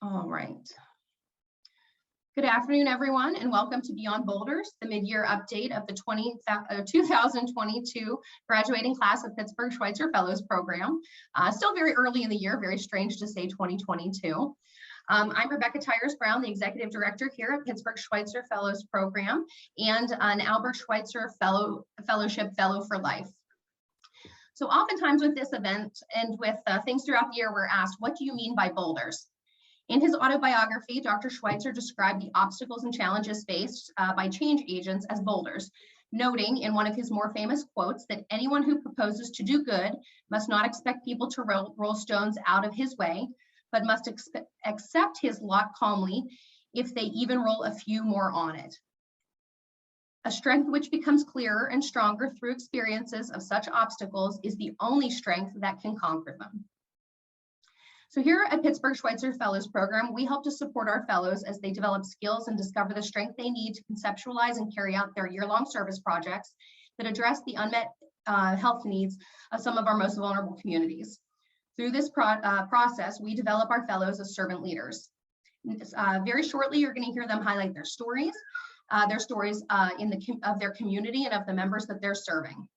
All right. Good afternoon, everyone, and welcome to Beyond Boulders, the mid-year update of the 2022 graduating class of Pittsburgh Schweitzer Fellows Program. Still very early in the year, very strange to say 2022. I'm Rebecca Tyers-Brown, the Executive Director here at Pittsburgh Schweitzer Fellows Program and an Albert Schweitzer Fellowship Fellow for Life. So oftentimes with this event and with things throughout the year, we're asked, what do you mean by boulders? In his autobiography, Dr. Schweitzer described the obstacles and challenges faced by change agents as boulders, noting in one of his more famous quotes that anyone who proposes to do good must not expect people to roll stones out of his way, but must accept his lot calmly if they even roll a few more on it. A strength which becomes clearer and stronger through experiences of such obstacles is the only strength that can conquer them. So here at Pittsburgh Schweitzer Fellows Program, we help to support our fellows as they develop skills and discover the strength they need to conceptualize and carry out their year-long service projects that address the unmet health needs of some of our most vulnerable communities. Through this process, we develop our fellows as servant leaders. Very shortly, you're going to hear them highlight their stories of their community and of the members that they're serving.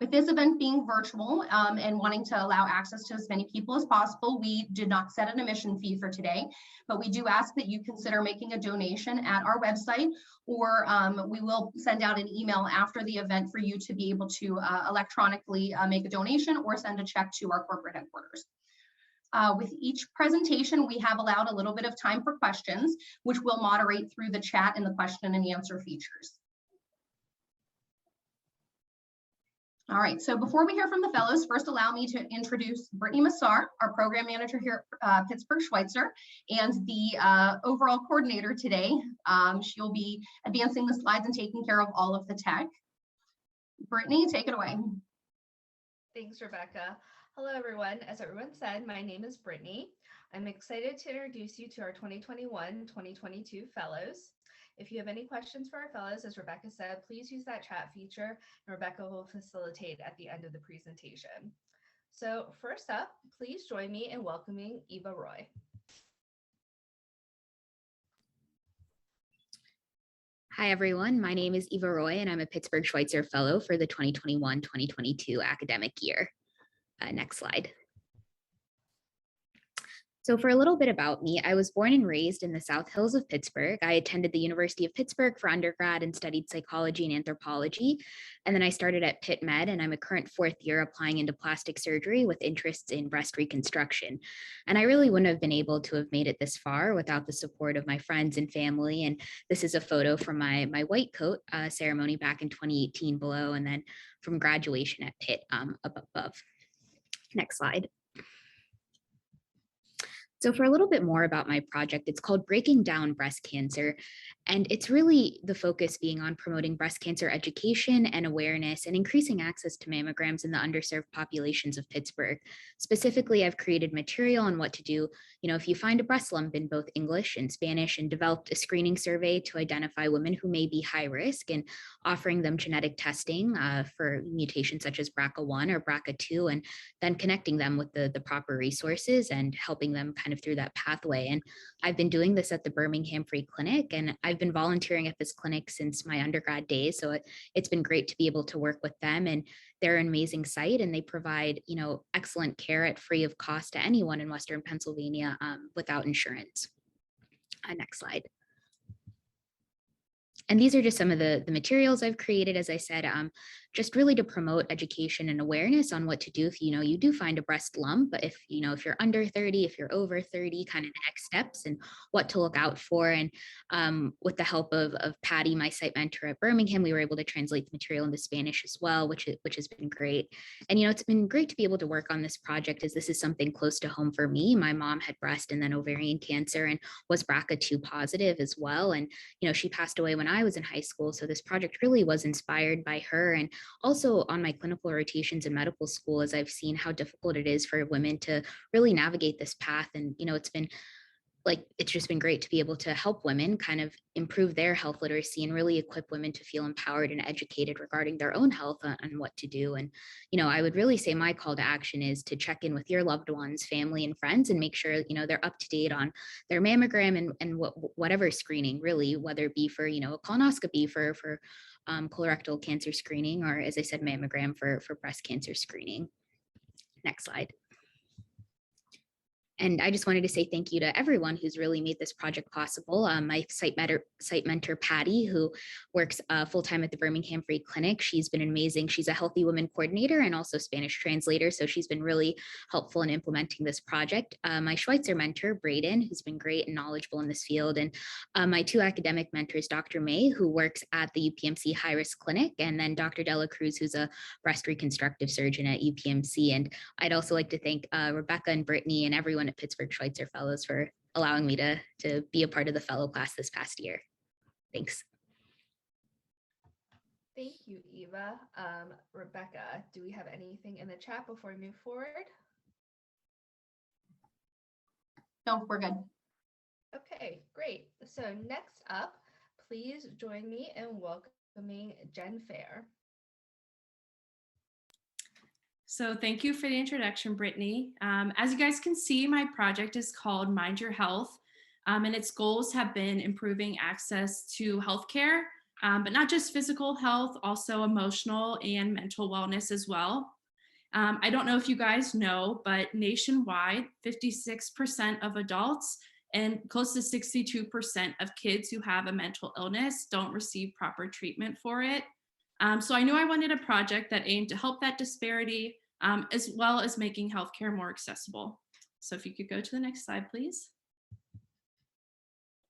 With this event being virtual and wanting to allow access to as many people as possible, we did not set an admission fee for today, but we do ask that you consider making a donation at our website, or we will send out an email after the event for you to be able to electronically make a donation or send a check to our corporate headquarters. With each presentation, we have allowed a little bit of time for questions, which we'll moderate through the chat and the question and answer features. All right, so before we hear from the fellows, first allow me to introduce Brittany Massar, our program manager here at Pittsburgh Schweitzer, and the overall coordinator today. She'll be advancing the slides and taking care of all of the tech. Brittany, take it away. Thanks, Rebecca. Hello, everyone. As everyone said, my name is Brittany. I'm excited to introduce you to our 2021-2022 fellows. If you have any questions for our fellows, as Rebecca said, please use that chat feature, and Rebecca will facilitate at the end of the presentation. So first up, please join me in welcoming Eva Roy. Hi, everyone. My name is Eva Roy, and I'm a Pittsburgh Schweitzer Fellow for the 2021-2022 academic year. Next slide. So for a little bit about me, I was born and raised in the South Hills of Pittsburgh. I attended the University of Pittsburgh for undergrad and studied psychology and anthropology. And then I started at Pitt Med, and I'm a current fourth year applying into plastic surgery with interests in breast reconstruction. And I really wouldn't have been able to have made it this far without the support of my friends and family. And this is a photo from my white coat ceremony back in 2018 below, and then from graduation at Pitt up above. Next slide. So for a little bit more about my project, it's called Breaking Down Breast Cancer. And it's really the focus being on promoting breast cancer education and awareness and increasing access to mammograms in the underserved populations of Pittsburgh. Specifically, I've created material on what to do, if you find a breast lump in both English and Spanish, and developed a screening survey to identify women who may be high risk and offering them genetic testing for mutations such as BRCA1 or BRCA2, and then connecting them with the proper resources and helping them kind of through that pathway. And I've been doing this at the Birmingham Free Clinic, and I've been volunteering at this clinic since my undergrad days. So it's been great to be able to work with them, and they're an amazing site, and they provide, excellent care at free of cost to anyone in Western Pennsylvania without insurance. Next slide. And these are just some of the materials I've created, as I said, just really to promote education and awareness on what to do if, you do find a breast lump, but if you're under 30, if you're over 30, kind of the next steps and what to look out for. And with the help of Patty, my site mentor at Birmingham, we were able to translate the material into Spanish as well, which has been great. And, it's been great to be able to work on this project, as this is something close to home for me. My mom had breast and then ovarian cancer and was BRCA2 positive as well. And, she passed away when I was in high school. So this project really was inspired by her. And also on my clinical rotations in medical school, as I've seen how difficult it is for women to really navigate this path. And, it's been like, it's just been great to be able to help women kind of improve their health literacy and really equip women to feel empowered and educated regarding their own health and what to do. And, I would really say my call to action is to check in with your loved ones, family, and friends, and make sure, they're up to date on their mammogram and whatever screening, really, whether it be for, a colonoscopy for colorectal cancer screening, or, as I said, mammogram for breast cancer screening. Next slide. And I just wanted to say thank you to everyone who's really made this project possible. My site mentor, Patty, who works full-time at the Birmingham Free Clinic. She's been amazing. She's a healthy woman coordinator and also Spanish translator. So she's been really helpful in implementing this project. My Schweitzer mentor, Braden, who's been great and knowledgeable in this field. And my two academic mentors, Dr. May, who works at the UPMC High Risk Clinic, and then Dr. Dela Cruz, who's a breast reconstructive surgeon at UPMC. And I'd also like to thank Rebecca and Brittany and everyone at Pittsburgh Schweitzer Fellows for allowing me to be a part of the fellow class this past year. Thanks. Thank you, Eva. Rebecca, do we have anything in the chat before we move forward? No, we're good. Okay, great. So next up, please join me in welcoming Jen Fair. So thank you for the introduction, Brittany. As you guys can see, my project is called Mind Your Health, and its goals have been improving access to healthcare, but not just physical health, also emotional and mental wellness as well. I don't know if you guys know, but nationwide, 56% of adults and close to 62% of kids who have a mental illness don't receive proper treatment for it. So I knew I wanted a project that aimed to help that disparity, as well as making healthcare more accessible. So if you could go to the next slide, please.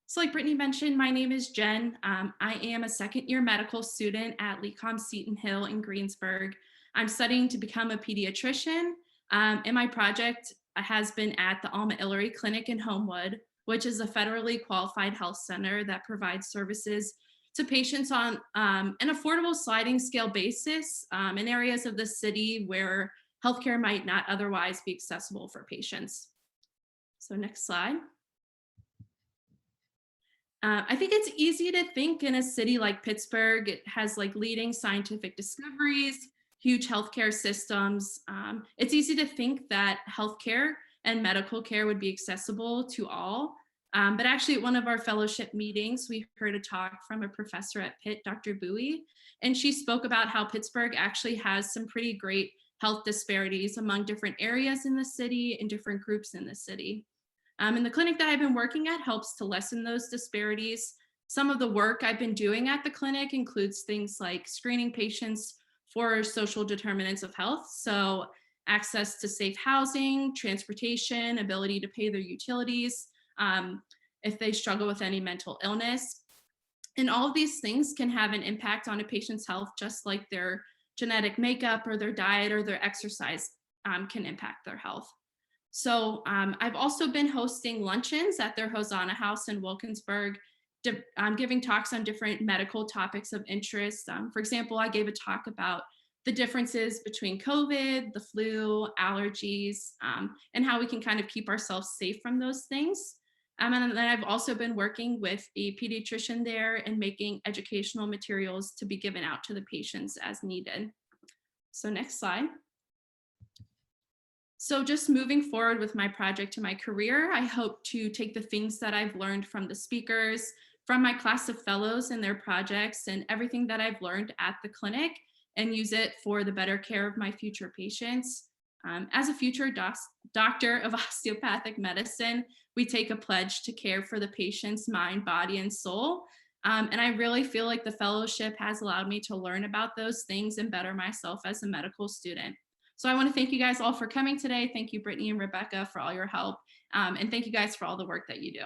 So like Brittany mentioned, my name is Jen. I am a second-year medical student at Lachlan Seton Hill in Greensburg. I'm studying to become a pediatrician, and my project has been at the Alma Illery Clinic in Homewood, which is a federally qualified health center that provides services to patients on an affordable sliding scale basis in areas of the city where healthcare might not otherwise be accessible for patients. So next slide. I think it's easy to think in a city like Pittsburgh, it has like leading scientific discoveries, huge healthcare systems. It's easy to think that healthcare and medical care would be accessible to all. But actually at one of our fellowship meetings, we heard a talk from a professor at Pitt, Dr. Bowie, and she spoke about how Pittsburgh actually has some pretty great health disparities among different areas in the city and different groups in the city. And the clinic that I've been working at helps to lessen those disparities. Some of the work I've been doing at the clinic includes things like screening patients for social determinants of health. So access to safe housing, transportation, ability to pay their utilities, if they struggle with any mental illness. And all of these things can have an impact on a patient's health, just like their genetic makeup or their diet or their exercise can impact their health. So I've also been hosting luncheons at their Hosanna House in Wilkinsburg, giving talks on different medical topics of interest. For example, I gave a talk about the differences between COVID, the flu, allergies, and how we can kind of keep ourselves safe from those things. And then I've also been working with a pediatrician there and making educational materials to be given out to the patients as needed. So next slide. So just moving forward with my project and my career, I hope to take the things that I've learned from the speakers, from my class of fellows and their projects, and everything that I've learned at the clinic and use it for the better care of my future patients. As a future doctor of osteopathic medicine, we take a pledge to care for the patient's mind, body, and soul. And I really feel like the fellowship has allowed me to learn about those things and better myself as a medical student. So I want to thank you guys all for coming today. Thank you, Brittany and Rebecca, for all your help. And thank you guys for all the work that you do.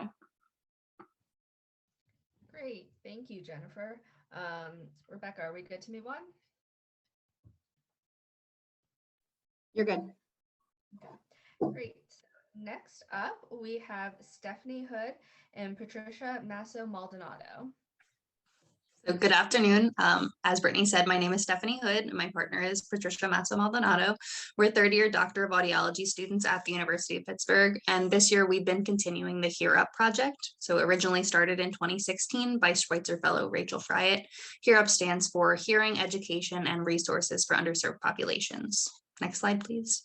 Great, thank you, Jennifer. Rebecca, are we good to move on? You're good. Okay. Great. Next up, we have Stephanie Hood and Patricia Masso Maldonado. So good afternoon. As Brittany said, my name is Stephanie Hood and my partner is Patricia Massa Maldonado. We're third-year Doctor of Audiology students at the University of Pittsburgh. And this year we've been continuing the Hear Up project. So originally started in 2016 by Schweitzer Fellow Rachel Friett. Hear Up stands for Hearing, Education, and Resources for Underserved Populations. Next slide, please.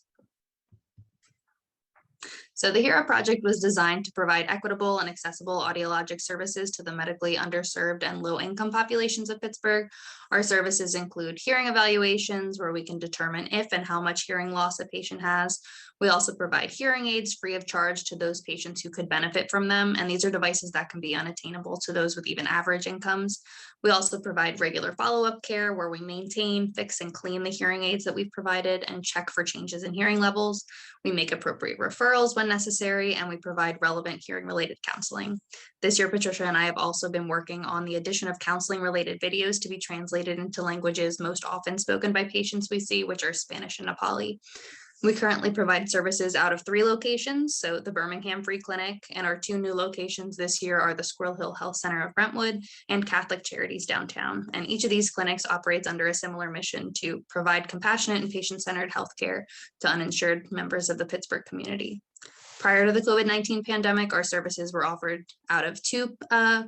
So the Hear Up project was designed to provide equitable and accessible audiologic services to the medically underserved and low-income populations of Pittsburgh. Our services include hearing evaluations, where we can determine if and how much hearing loss a patient has. We also provide hearing aids free of charge to those patients who could benefit from them, and these are devices that can be unattainable to those with even average incomes. We also provide regular follow-up care where we maintain, fix, and clean the hearing aids that we've provided and check for changes in hearing levels. We make appropriate referrals when necessary, and we provide relevant hearing-related counseling. This year, Patricia and I have also been working on the addition of counseling-related videos to be translated into languages most often spoken by patients we see, which are Spanish and Nepali. We currently provide services out of 3 locations, so the Birmingham Free Clinic, and our 2 new locations this year are the Squirrel Hill Health Center of Brentwood and Catholic Charities downtown. And each of these clinics operates under a similar mission to provide compassionate and patient-centered healthcare to uninsured members of the Pittsburgh community. Prior to the COVID-19 pandemic, our services were offered out of 2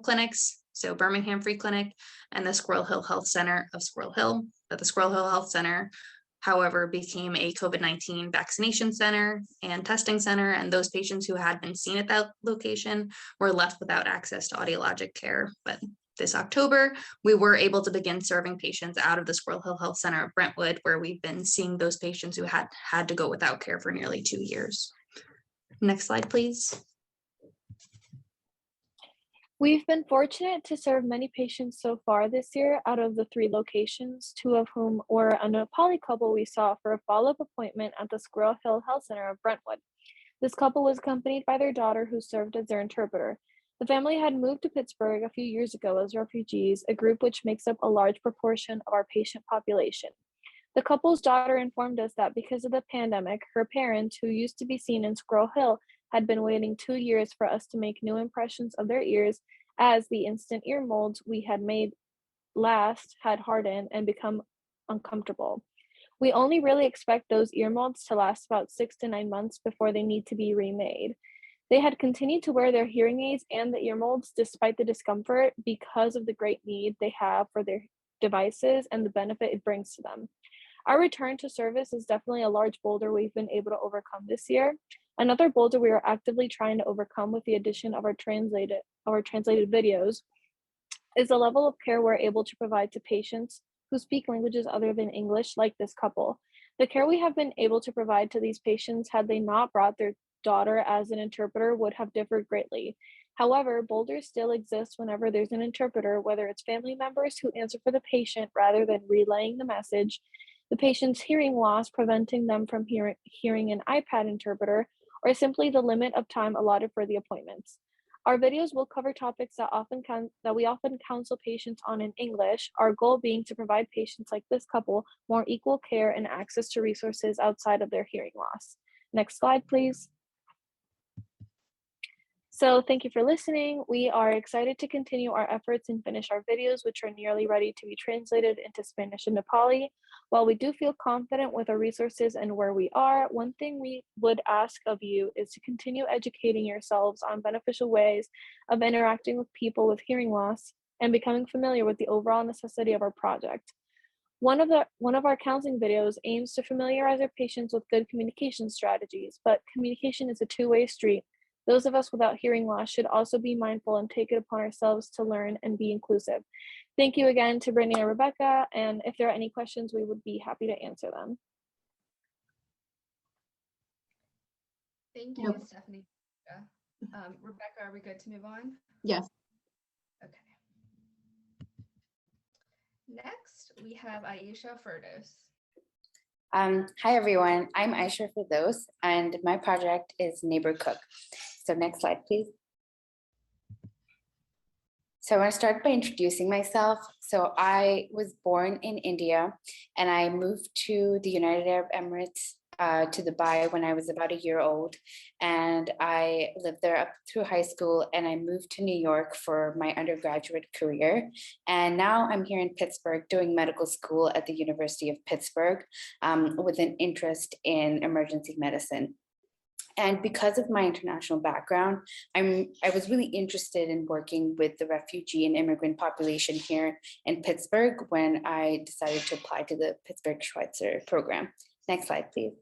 clinics, so Birmingham Free Clinic and the Squirrel Hill Health Center of Squirrel Hill. But the Squirrel Hill Health Center, however, became a COVID-19 vaccination center and testing center, and those patients who had been seen at that location were left without access to audiologic care. But this October, we were able to begin serving patients out of the Squirrel Hill Health Center of Brentwood, where we've been seeing those patients who had to go without care for nearly 2 years. Next slide, please. We've been fortunate to serve many patients so far this year out of the 3 locations, 2 of whom were a Nepali couple we saw for a follow-up appointment at the Squirrel Hill Health Center of Brentwood. This couple was accompanied by their daughter, who served as their interpreter. The family had moved to Pittsburgh a few years ago as refugees, a group which makes up a large proportion of our patient population. The couple's daughter informed us that because of the pandemic, her parents, who used to be seen in Squirrel Hill, had been waiting 2 years for us to make new impressions of their ears, as the instant ear molds we had made last had hardened and become uncomfortable. We only really expect those ear molds to last about 6 to 9 months before they need to be remade. They had continued to wear their hearing aids and the ear molds despite the discomfort because of the great need they have for their devices and the benefit it brings to them. Our return to service is definitely a large boulder we've been able to overcome this year. Another boulder we are actively trying to overcome with the addition of our translated videos is the level of care we're able to provide to patients who speak languages other than English, like this couple. The care we have been able to provide to these patients, had they not brought their daughter as an interpreter, would have differed greatly. However, boulders still exist whenever there's an interpreter, whether it's family members who answer for the patient rather than relaying the message, the patient's hearing loss preventing them from hearing an iPad interpreter, or simply the limit of time allotted for the appointments. Our videos will cover topics that we often counsel patients on in English, our goal being to provide patients like this couple more equal care and access to resources outside of their hearing loss. Next slide, please. So thank you for listening. We are excited to continue our efforts and finish our videos, which are nearly ready to be translated into Spanish and Nepali. While we do feel confident with our resources and where we are, one thing we would ask of you is to continue educating yourselves on beneficial ways of interacting with people with hearing loss and becoming familiar with the overall necessity of our project. One of our counseling videos aims to familiarize our patients with good communication strategies, but communication is a two-way street. Those of us without hearing loss should also be mindful and take it upon ourselves to learn and be inclusive. Thank you again to Brittany and Rebecca, and if there are any questions, we would be happy to answer them. Thank you, Stephanie. Rebecca, are we good to move on? Yes. Okay. Next, we have Aisha Firdos. Hi, everyone. I'm Aisha Firdos, and my project is Neighbor Cook. So next slide, please. So I want to start by introducing myself. So I was born in India, and I moved to the United Arab Emirates to Dubai when I was about a year old, and I lived there up through high school, and I moved to New York for my undergraduate career. And now I'm here in Pittsburgh doing medical school at the University of Pittsburgh with an interest in emergency medicine. And because of my international background, I was really interested in working with the refugee and immigrant population here in Pittsburgh when I decided to apply to the Pittsburgh Schweitzer program. Next slide, please.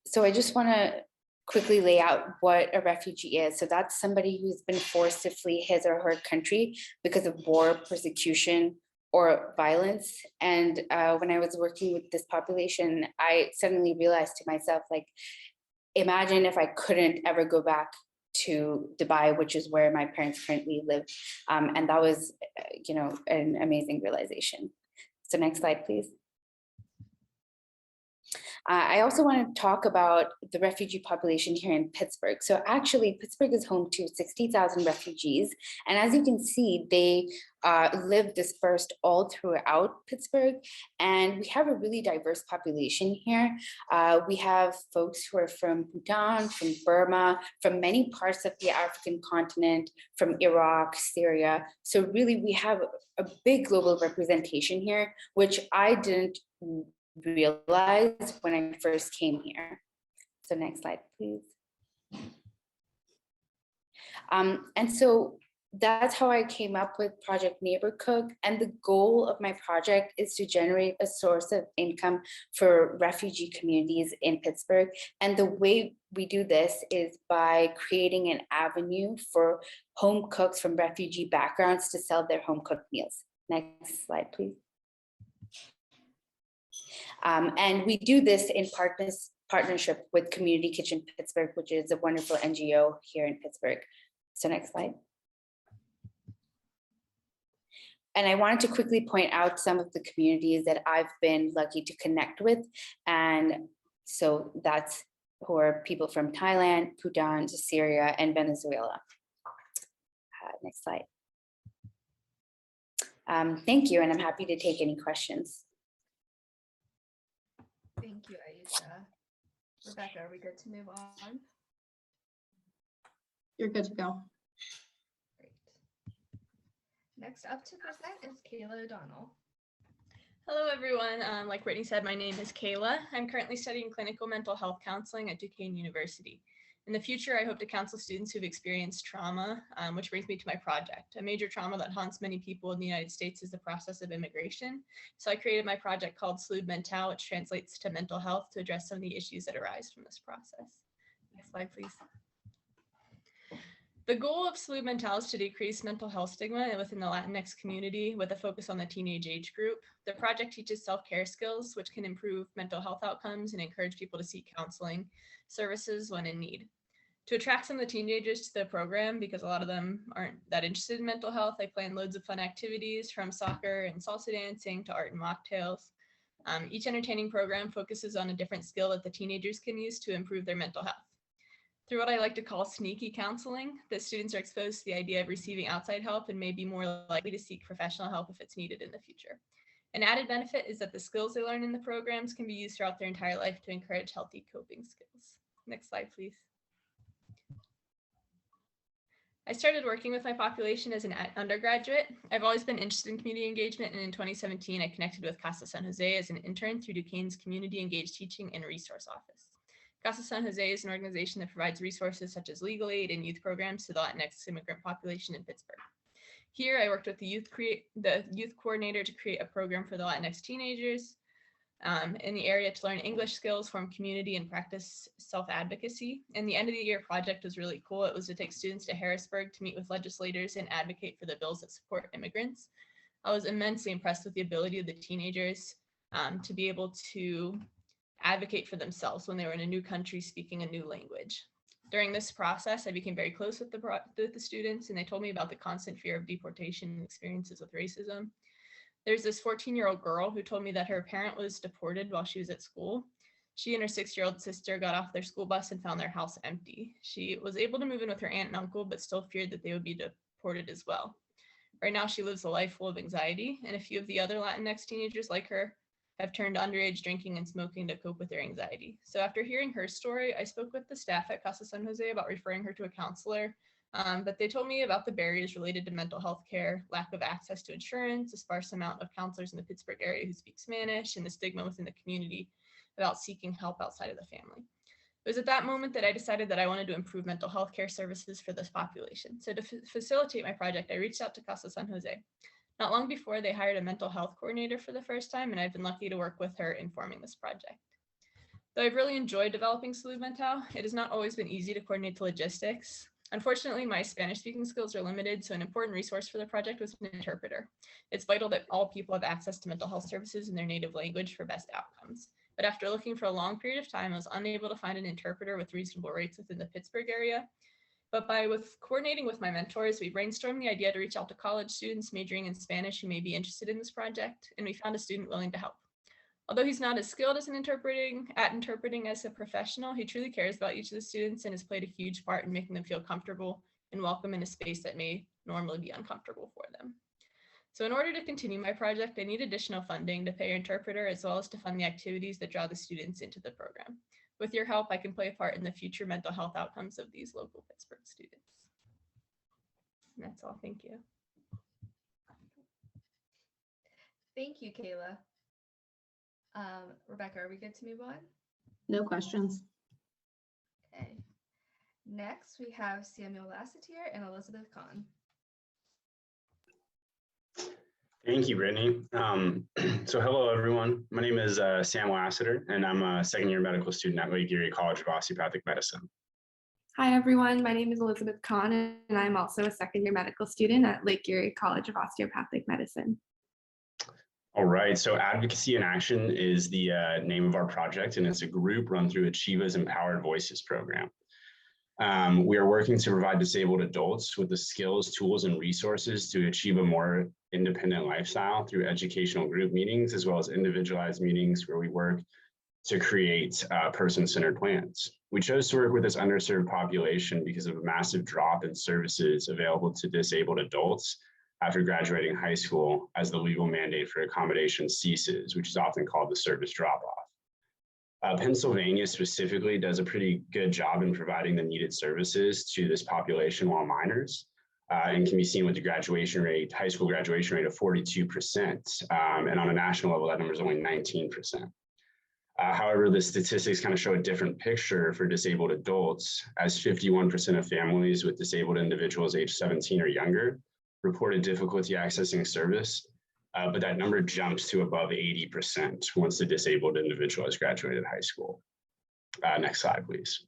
So I just want to quickly lay out what a refugee is. So that's somebody who's been forced to flee his or her country because of war, persecution, or violence. And when I was working with this population, I suddenly realized to myself, like, imagine if I couldn't ever go back to Dubai, which is where my parents currently live. And that was, an amazing realization. So next slide, please. I also want to talk about the refugee population here in Pittsburgh. So actually, Pittsburgh is home to 60,000 refugees. And as you can see, they live dispersed all throughout Pittsburgh. And we have a really diverse population here. We have folks who are from Bhutan, from Burma, from many parts of the African continent, from Iraq, Syria. So really, we have a big global representation here, which I didn't realized when I first came here. So next slide, please. And so that's how I came up with Project Neighbor Cook. And the goal of my project is to generate a source of income for refugee communities in Pittsburgh. And the way we do this is by creating an avenue for home cooks from refugee backgrounds to sell their home cooked meals. Next slide, please. And we do this in partnership with Community Kitchen Pittsburgh, which is a wonderful NGO here in Pittsburgh. So next slide. And I wanted to quickly point out some of the communities that I've been lucky to connect with. And so that's who are people from Thailand, Bhutan, Syria, and Venezuela. Next slide. Thank you, and I'm happy to take any questions. Thank you, Aisha. Rebecca, are we good to move on? You're good to go. Great. Next up to present is Kayla O'Donnell. Hello, everyone. Like Brittany said, my name is Kayla. I'm currently studying clinical mental health counseling at Duquesne University. In the future, I hope to counsel students who've experienced trauma, which brings me to my project. A major trauma that haunts many people in the United States is the process of immigration. So I created my project called Salud Mental, which translates to mental health, to address some of the issues that arise from this process. Next slide, please. The goal of Salud Mental is to decrease mental health stigma within the Latinx community with a focus on the teenage age group. The project teaches self-care skills, which can improve mental health outcomes and encourage people to seek counseling services when in need. To attract some of the teenagers to the program, because a lot of them aren't that interested in mental health, I plan loads of fun activities from soccer and salsa dancing to art and mocktails. Each entertaining program focuses on a different skill that the teenagers can use to improve their mental health. Through what I like to call sneaky counseling, the students are exposed to the idea of receiving outside help and may be more likely to seek professional help if it's needed in the future. An added benefit is that the skills they learn in the programs can be used throughout their entire life to encourage healthy coping skills. Next slide, please. I started working with my population as an undergraduate. I've always been interested in community engagement, and in 2017, I connected with Casa San Jose as an intern through Duquesne's Community Engaged Teaching and Resource Office. Casa San Jose is an organization that provides resources such as legal aid and youth programs to the Latinx immigrant population in Pittsburgh. Here, I worked with the youth coordinator to create a program for the Latinx teenagers in the area to learn English skills, form community, and practice self-advocacy. And the end of the year project was really cool. It was to take students to Harrisburg to meet with legislators and advocate for the bills that support immigrants. I was immensely impressed with the ability of the teenagers to be able to advocate for themselves when they were in a new country speaking a new language. During this process, I became very close with the students, and they told me about the constant fear of deportation and experiences with racism. There's this 14-year-old girl who told me that her parent was deported while she was at school. She and her 6-year-old sister got off their school bus and found their house empty. She was able to move in with her aunt and uncle, but still feared that they would be deported as well. Right now, she lives a life full of anxiety, and a few of the other Latinx teenagers like her have turned to underage drinking and smoking to cope with their anxiety. So after hearing her story, I spoke with the staff at Casa San Jose about referring her to a counselor, but they told me about the barriers related to mental health care, lack of access to insurance, a sparse amount of counselors in the Pittsburgh area who speak Spanish, and the stigma within the community about seeking help outside of the family. It was at that moment that I decided that I wanted to improve mental health care services for this population. So to facilitate my project, I reached out to Casa San Jose. Not long before, they hired a mental health coordinator for the first time, and I've been lucky to work with her in forming this project. Though I've really enjoyed developing Salud Mental, it has not always been easy to coordinate the logistics. Unfortunately, my Spanish speaking skills are limited, so an important resource for the project was an interpreter. It's vital that all people have access to mental health services in their native language for best outcomes. But after looking for a long period of time, I was unable to find an interpreter with reasonable rates within the Pittsburgh area. But coordinating with my mentors, we brainstormed the idea to reach out to college students majoring in Spanish who may be interested in this project, and we found a student willing to help. Although he's not as skilled as interpreting as a professional, he truly cares about each of the students and has played a huge part in making them feel comfortable and welcome in a space that may normally be uncomfortable for them. So in order to continue my project, I need additional funding to pay an interpreter as well as to fund the activities that draw the students into the program. With your help, I can play a part in the future mental health outcomes of these local Pittsburgh students. And that's all. Thank you. Thank you, Kayla. Rebecca, are we good to move on? No questions. Okay. Next, we have Samuel Lassetier and Elizabeth Kahn. Thank you, Brittany. So hello, everyone. My name is Sam Lassiter, and I'm a second-year medical student at Lake Erie College of Osteopathic Medicine. Hi, everyone. My name is Elizabeth Kahn, and I'm also a second-year medical student at Lake Erie College of Osteopathic Medicine. All right, so Advocacy in Action is the name of our project, and it's a group run through Achieva's Empowered Voices program. We are working to provide disabled adults with the skills, tools, and resources to achieve a more independent lifestyle through educational group meetings, as well as individualized meetings where we work to create person-centered plans. We chose to work with this underserved population because of a massive drop in services available to disabled adults after graduating high school as the legal mandate for accommodation ceases, which is often called the service drop-off. Pennsylvania specifically does a pretty good job in providing the needed services to this population while minors, and can be seen with the graduation rate, high school graduation rate of 42%, and on a national level, that number is only 19%. However, the statistics kind of show a different picture for disabled adults, as 51% of families with disabled individuals age 17 or younger reported difficulty accessing service, but that number jumps to above 80% once the disabled individual has graduated high school. Next slide, please.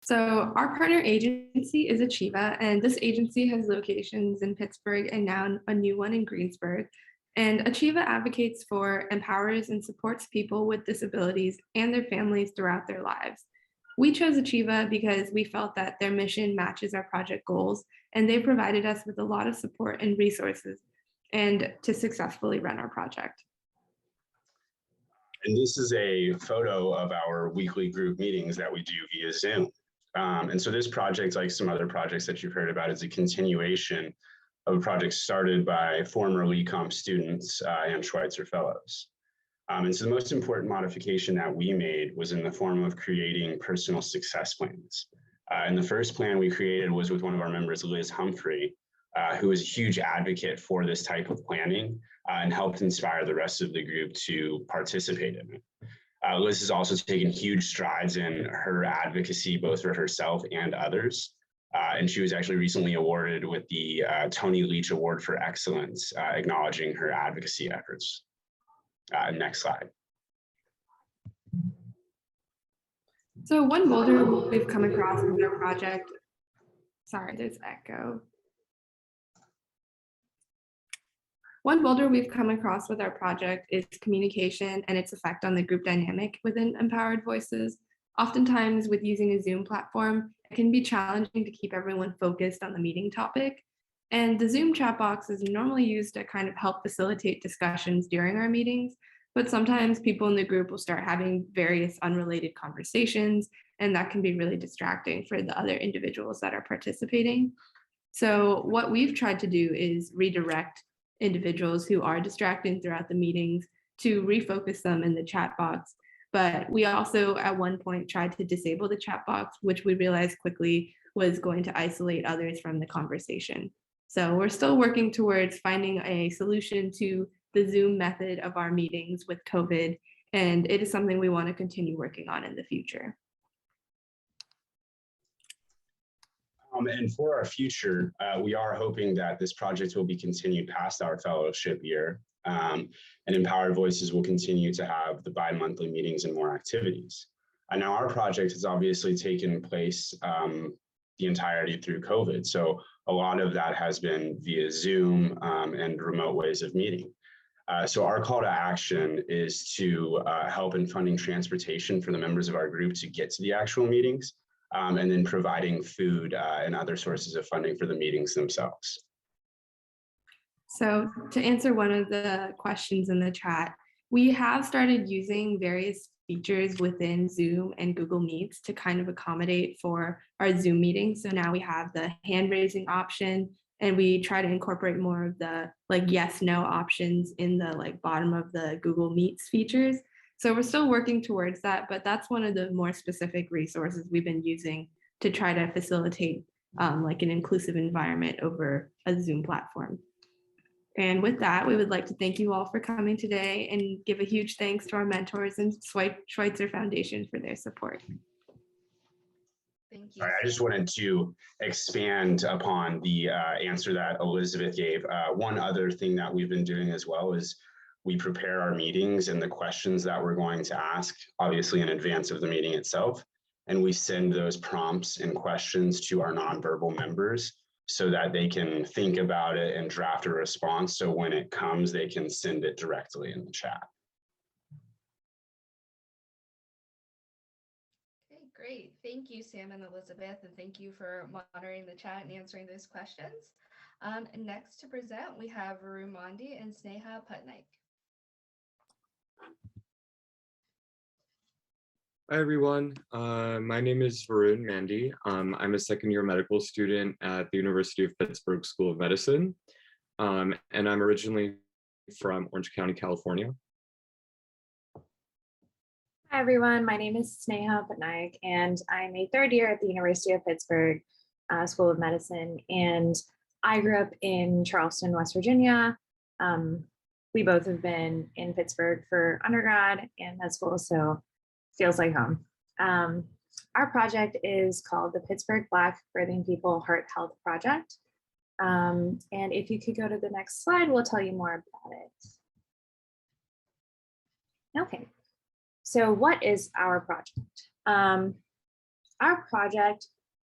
So our partner agency is Achieva, and this agency has locations in Pittsburgh and now a new one in Greensburg. And Achieva advocates for, empowers, and supports people with disabilities and their families throughout their lives. We chose Achieva because we felt that their mission matches our project goals, and they provided us with a lot of support and resources and to successfully run our project. And this is a photo of our weekly group meetings that we do via Zoom. And so this project, like some other projects that you've heard about, is a continuation of a project started by former LECOM students and Schweitzer fellows. And so the most important modification that we made was in the form of creating personal success plans. And the first plan we created was with one of our members, Liz Humphrey, who is a huge advocate for this type of planning and helped inspire the rest of the group to participate in it. Liz has also taken huge strides in her advocacy, both for herself and others. And she was actually recently awarded with the Tony Leach Award for Excellence, acknowledging her advocacy efforts. Next slide. So one boulder we've come across with our project, sorry, there's echo. One boulder we've come across with our project is communication and its effect on the group dynamic within Empowered Voices. Oftentimes with using a Zoom platform, it can be challenging to keep everyone focused on the meeting topic. And the Zoom chat box is normally used to kind of help facilitate discussions during our meetings, but sometimes people in the group will start having various unrelated conversations, and that can be really distracting for the other individuals that are participating. So what we've tried to do is redirect individuals who are distracting throughout the meetings to refocus them in the chat box. But we also at one point tried to disable the chat box, which we realized quickly was going to isolate others from the conversation. So we're still working towards finding a solution to the Zoom method of our meetings with COVID, and it is something we want to continue working on in the future. And for our future, we are hoping that this project will be continued past our fellowship year, and Empowered Voices will continue to have the bi-monthly meetings and more activities. And now our project has obviously taken place the entirety through COVID. So a lot of that has been via Zoom and remote ways of meeting. So our call to action is to help in funding transportation for the members of our group to get to the actual meetings, and then providing food and other sources of funding for the meetings themselves. So to answer one of the questions in the chat, we have started using various features within Zoom and Google Meets to kind of accommodate for our Zoom meetings. So now we have the hand raising option, and we try to incorporate more of the like yes, no options in the like bottom of the Google Meets features. So we're still working towards that, but that's one of the more specific resources we've been using to try to facilitate like an inclusive environment over a Zoom platform. And with that, we would like to thank you all for coming today and give a huge thanks to our mentors and Schweitzer Foundation for their support. Thank you. Sorry, I just wanted to expand upon the answer that Elizabeth gave. One other thing that we've been doing as well is we prepare our meetings and the questions that we're going to ask, obviously in advance of the meeting itself. And we send those prompts and questions to our nonverbal members so that they can think about it and draft a response. So when it comes, they can send it directly in the chat. Okay, great. Thank you, Sam and Elizabeth, and thank you for monitoring the chat and answering those questions. And next to present, we have Varun Mandi and Sneha Putnaik. Hi, everyone. My name is Varun Mandi. I'm a second-year medical student at the University of Pittsburgh School of Medicine, and I'm originally from Orange County, California. Hi, everyone. My name is Sneha Putnaik, and I'm a third year at the University of Pittsburgh School of Medicine, and I grew up in Charleston, West Virginia. We both have been in Pittsburgh for undergrad and med school, so feels like home. Our project is called the Pittsburgh Black Birthing People Heart Health Project. And if you could go to the next slide, we'll tell you more about it. Okay, so what is our project? Our project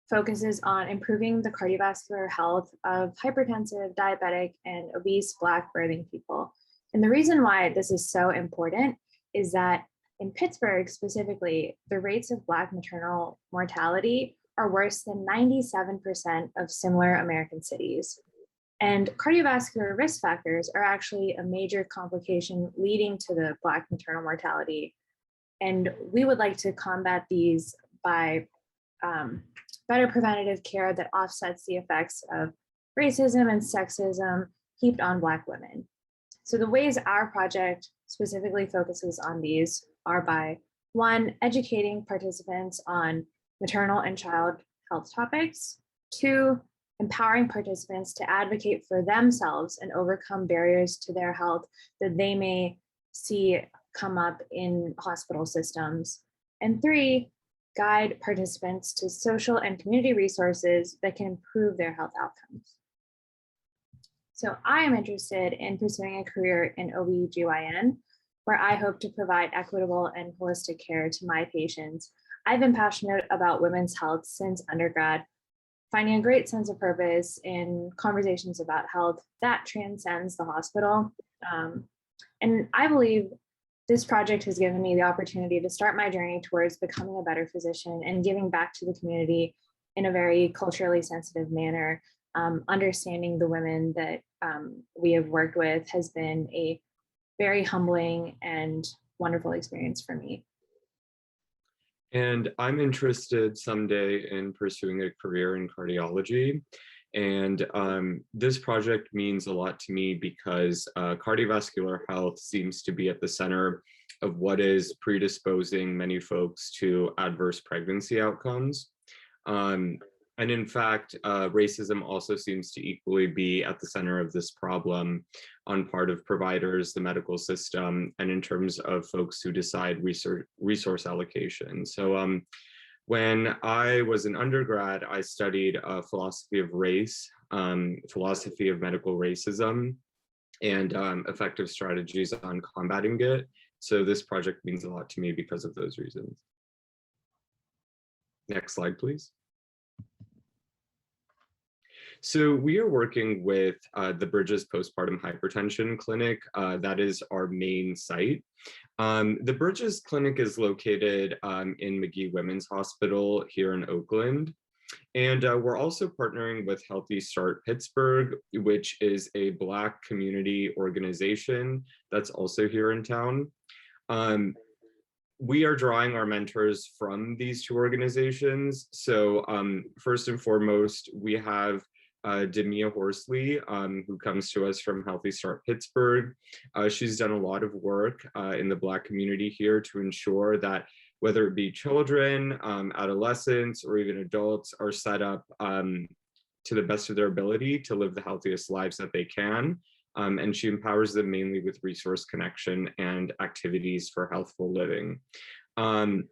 focuses on improving the cardiovascular health of hypertensive, diabetic, and obese Black birthing people. And the reason why this is so important is that in Pittsburgh specifically, the rates of Black maternal mortality are worse than 97% of similar American cities. And cardiovascular risk factors are actually a major complication leading to the Black maternal mortality. And we would like to combat these by better preventative care that offsets the effects of racism and sexism heaped on Black women. So the ways our project specifically focuses on these are by, one, educating participants on maternal and child health topics, two, empowering participants to advocate for themselves and overcome barriers to their health that they may see come up in hospital systems, and three, guide participants to social and community resources that can improve their health outcomes. So I am interested in pursuing a career in OB/GYN, where I hope to provide equitable and holistic care to my patients. I've been passionate about women's health since undergrad, finding a great sense of purpose in conversations about health that transcends the hospital. And I believe this project has given me the opportunity to start my journey towards becoming a better physician and giving back to the community in a very culturally sensitive manner. Understanding the women that we have worked with has been a very humbling and wonderful experience for me. And I'm interested someday in pursuing a career in cardiology. And this project means a lot to me because cardiovascular health seems to be at the center of what is predisposing many folks to adverse pregnancy outcomes. And in fact, racism also seems to equally be at the center of this problem on part of providers, the medical system, and in terms of folks who decide resource allocation. So when I was an undergrad, I studied philosophy of race, philosophy of medical racism, and effective strategies on combating it. So this project means a lot to me because of those reasons. Next slide, please. So we are working with the Bridges Postpartum Hypertension Clinic. That is our main site. The Bridges Clinic is located in Magee Women's Hospital here in Oakland. And we're also partnering with Healthy Start Pittsburgh, which is a Black community organization that's also here in town. We are drawing our mentors from these two organizations. So first and foremost, we have Demia Horsley, who comes to us from Healthy Start Pittsburgh. She's done a lot of work in the Black community here to ensure that whether it be children, adolescents, or even adults are set up to the best of their ability to live the healthiest lives that they can. And she empowers them mainly with resource connection and activities for healthful living. In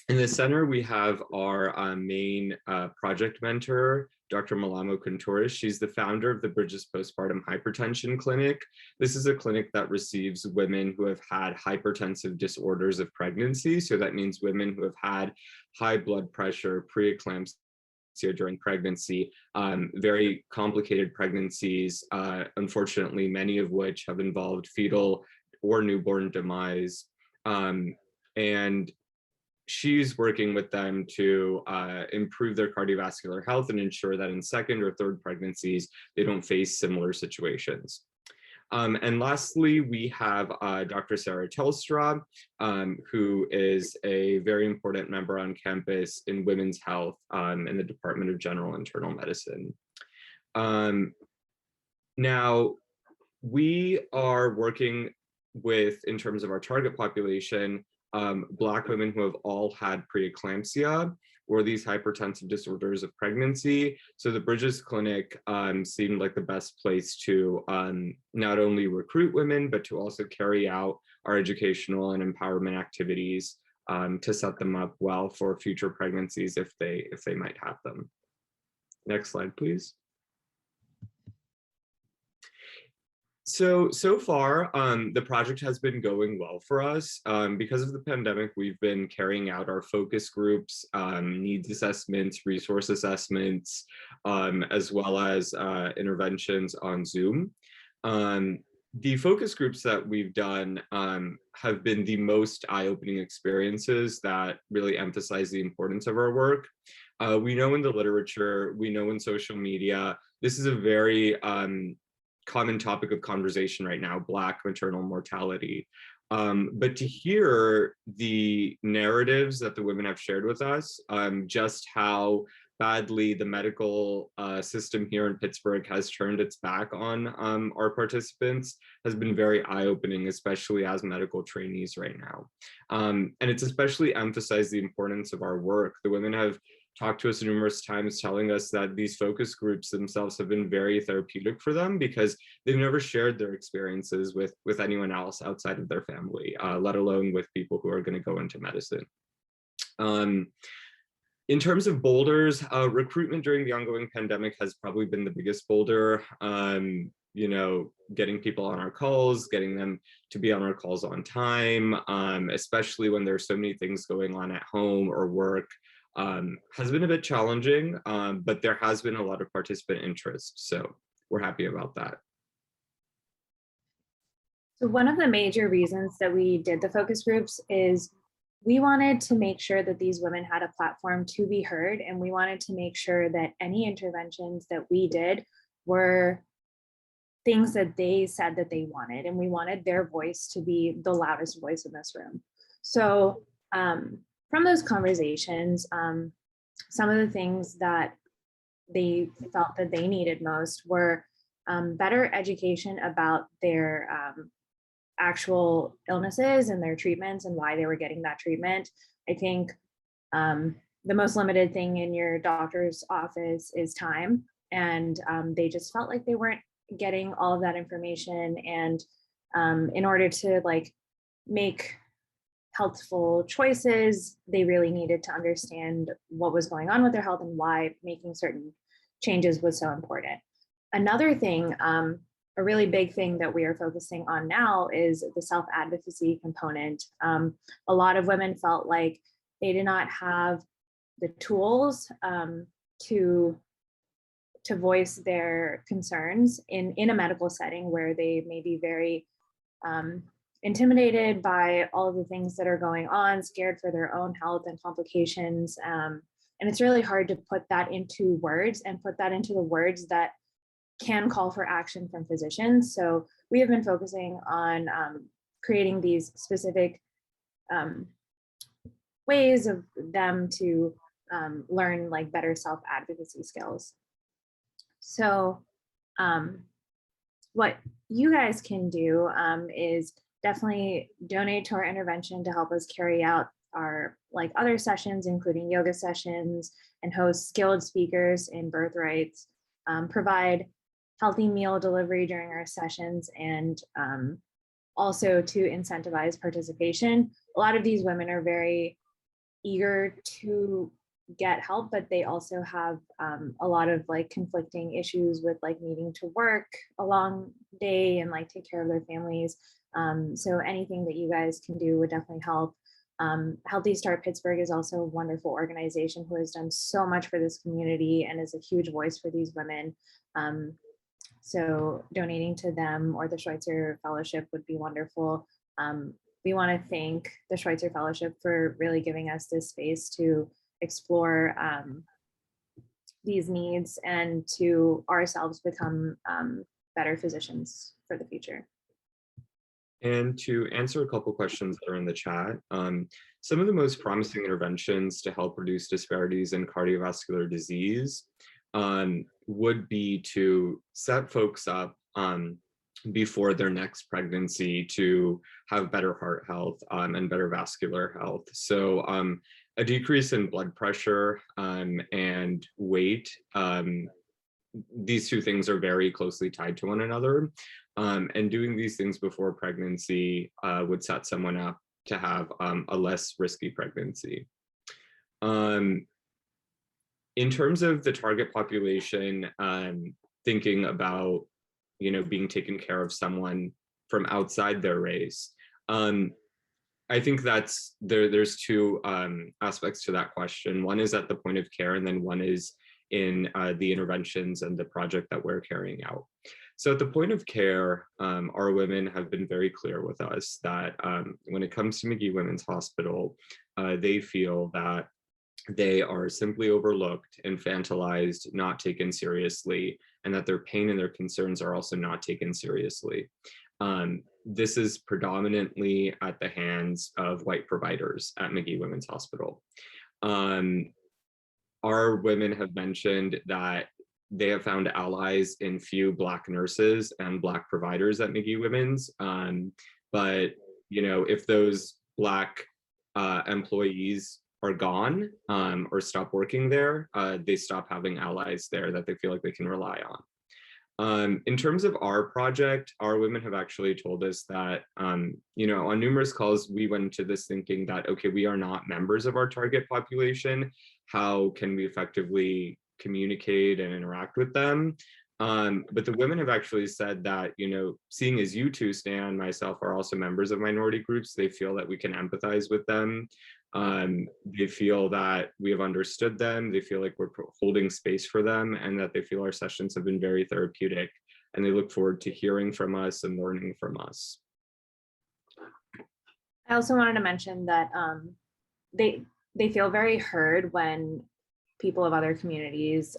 the center, we have our main project mentor, Dr. Malamo Contouris. She's the founder of the Bridges Postpartum Hypertension Clinic. This is a clinic that receives women who have had hypertensive disorders of pregnancy. So that means women who have had high blood pressure, preeclampsia during pregnancy, very complicated pregnancies, unfortunately, many of which have involved fetal or newborn demise. And she's working with them to improve their cardiovascular health and ensure that in second or third pregnancies, they don't face similar situations. And lastly, we have Dr. Sarah Telstra, who is a very important member on campus in women's health in the Department of General Internal Medicine. Now, we are working with, in terms of our target population, Black women who have all had preeclampsia or these hypertensive disorders of pregnancy. So the Bridges Clinic seemed like the best place to not only recruit women, but to also carry out our educational and empowerment activities to set them up well for future pregnancies if they might have them. Next slide, please. So far, the project has been going well for us. Because of the pandemic, we've been carrying out our focus groups, needs assessments, resource assessments, as well as interventions on Zoom. The focus groups that we've done have been the most eye-opening experiences that really emphasize the importance of our work. We know in the literature, we know in social media, this is a very common topic of conversation right now, Black maternal mortality. But to hear the narratives that the women have shared with us, just how badly the medical system here in Pittsburgh has turned its back on our participants has been very eye-opening, especially as medical trainees right now. And it's especially emphasized the importance of our work. The women have talked to us numerous times telling us that these focus groups themselves have been very therapeutic for them because they've never shared their experiences with anyone else outside of their family, let alone with people who are going to go into medicine. In terms of boulders, recruitment during the ongoing pandemic has probably been the biggest boulder. You know, getting people on our calls, getting them to be on our calls on time, especially when there's so many things going on at home or work, has been a bit challenging, but there has been a lot of participant interest. So we're happy about that. So one of the major reasons that we did the focus groups is we wanted to make sure that these women had a platform to be heard, and we wanted to make sure that any interventions that we did were things that they said that they wanted, and we wanted their voice to be the loudest voice in this room. So from those conversations, some of the things that they felt that they needed most were better education about their actual illnesses and their treatments and why they were getting that treatment. I think the most limited thing in your doctor's office is time, and they just felt like they weren't getting all of that information. And in order to like make healthful choices, they really needed to understand what was going on with their health and why making certain changes was so important. Another thing, a really big thing that we are focusing on now is the self-advocacy component. A lot of women felt like they did not have the tools to voice their concerns in a medical setting where they may be very intimidated by all of the things that are going on, scared for their own health and complications. And it's really hard to put that into words and put that into the words that can call for action from physicians. So we have been focusing on creating these specific ways of them to learn like better self-advocacy skills. So what you guys can do is definitely donate to our intervention to help us carry out our like other sessions, including yoga sessions, and host skilled speakers in birth rights, provide healthy meal delivery during our sessions, and also to incentivize participation. A lot of these women are very eager to get help, but they also have a lot of like conflicting issues with like needing to work a long day and like take care of their families. So anything that you guys can do would definitely help. Healthy Start Pittsburgh is also a wonderful organization who has done so much for this community and is a huge voice for these women. So donating to them or the Schweitzer Fellowship would be wonderful. We want to thank the Schweitzer Fellowship for really giving us this space to explore these needs and to ourselves become better physicians for the future. And to answer a couple questions that are in the chat, some of the most promising interventions to help reduce disparities in cardiovascular disease would be to set folks up before their next pregnancy to have better heart health and better vascular health. So a decrease in blood pressure and weight, these two things are very closely tied to one another. And doing these things before pregnancy would set someone up to have a less risky pregnancy. In terms of the target population, thinking about, being taken care of someone from outside their race, I think there's two aspects to that question. One is at the point of care, and then one is in the interventions and the project that we're carrying out. So at the point of care, our women have been very clear with us that when it comes to Magee Women's Hospital, they feel that they are simply overlooked, infantilized, not taken seriously, and that their pain and their concerns are also not taken seriously. This is predominantly at the hands of white providers at Magee Women's Hospital. Our women have mentioned that they have found allies in few Black nurses and Black providers at Magee Women's. But, if those Black employees are gone or stop working there, they stop having allies there that they feel like they can rely on. In terms of our project, our women have actually told us that, on numerous calls, we went into this thinking that, okay, we are not members of our target population. How can we effectively communicate and interact with them? But the women have actually said that, seeing as you two, Stan, and myself are also members of minority groups, they feel that we can empathize with them. They feel that we have understood them. They feel like we're holding space for them, and that they feel our sessions have been very therapeutic, and they look forward to hearing from us and learning from us. I also wanted to mention that they feel very heard when people of other communities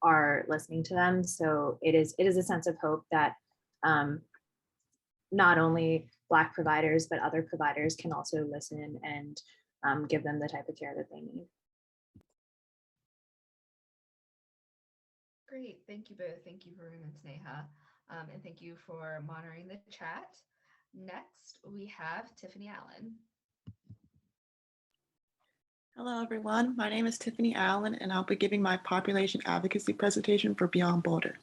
are listening to them. So it is a sense of hope that not only Black providers, but other providers can also listen and give them the type of care that they need. Great, thank you both. Thank you, Varun and Sneha. And thank you for monitoring the chat. Next, we have Tiffany Allen. Hello, everyone. My name is Tiffany Allen, and I'll be giving my population advocacy presentation for Beyond Boulder.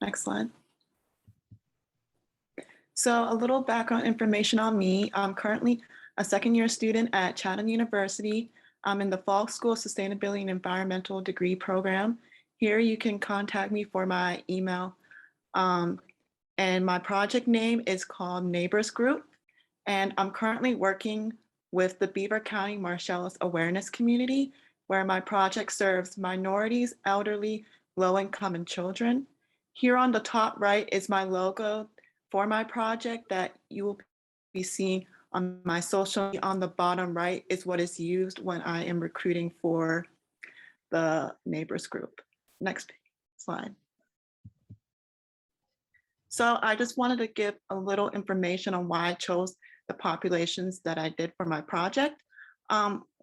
Next slide. So a little background information on me. I'm currently a second-year student at Chatham University. I'm in the Fall School Sustainability and Environmental Degree Program. Here you can contact me for my email. And my project name is called Neighbors Group. And I'm currently working with the Beaver County Marcellus Awareness Community, where my project serves minorities, elderly, low-income, and children. Here on the top right is my logo for my project that you will be seeing on my social. On the bottom right is what is used when I am recruiting for the Neighbors Group. Next slide. So I just wanted to give a little information on why I chose the populations that I did for my project.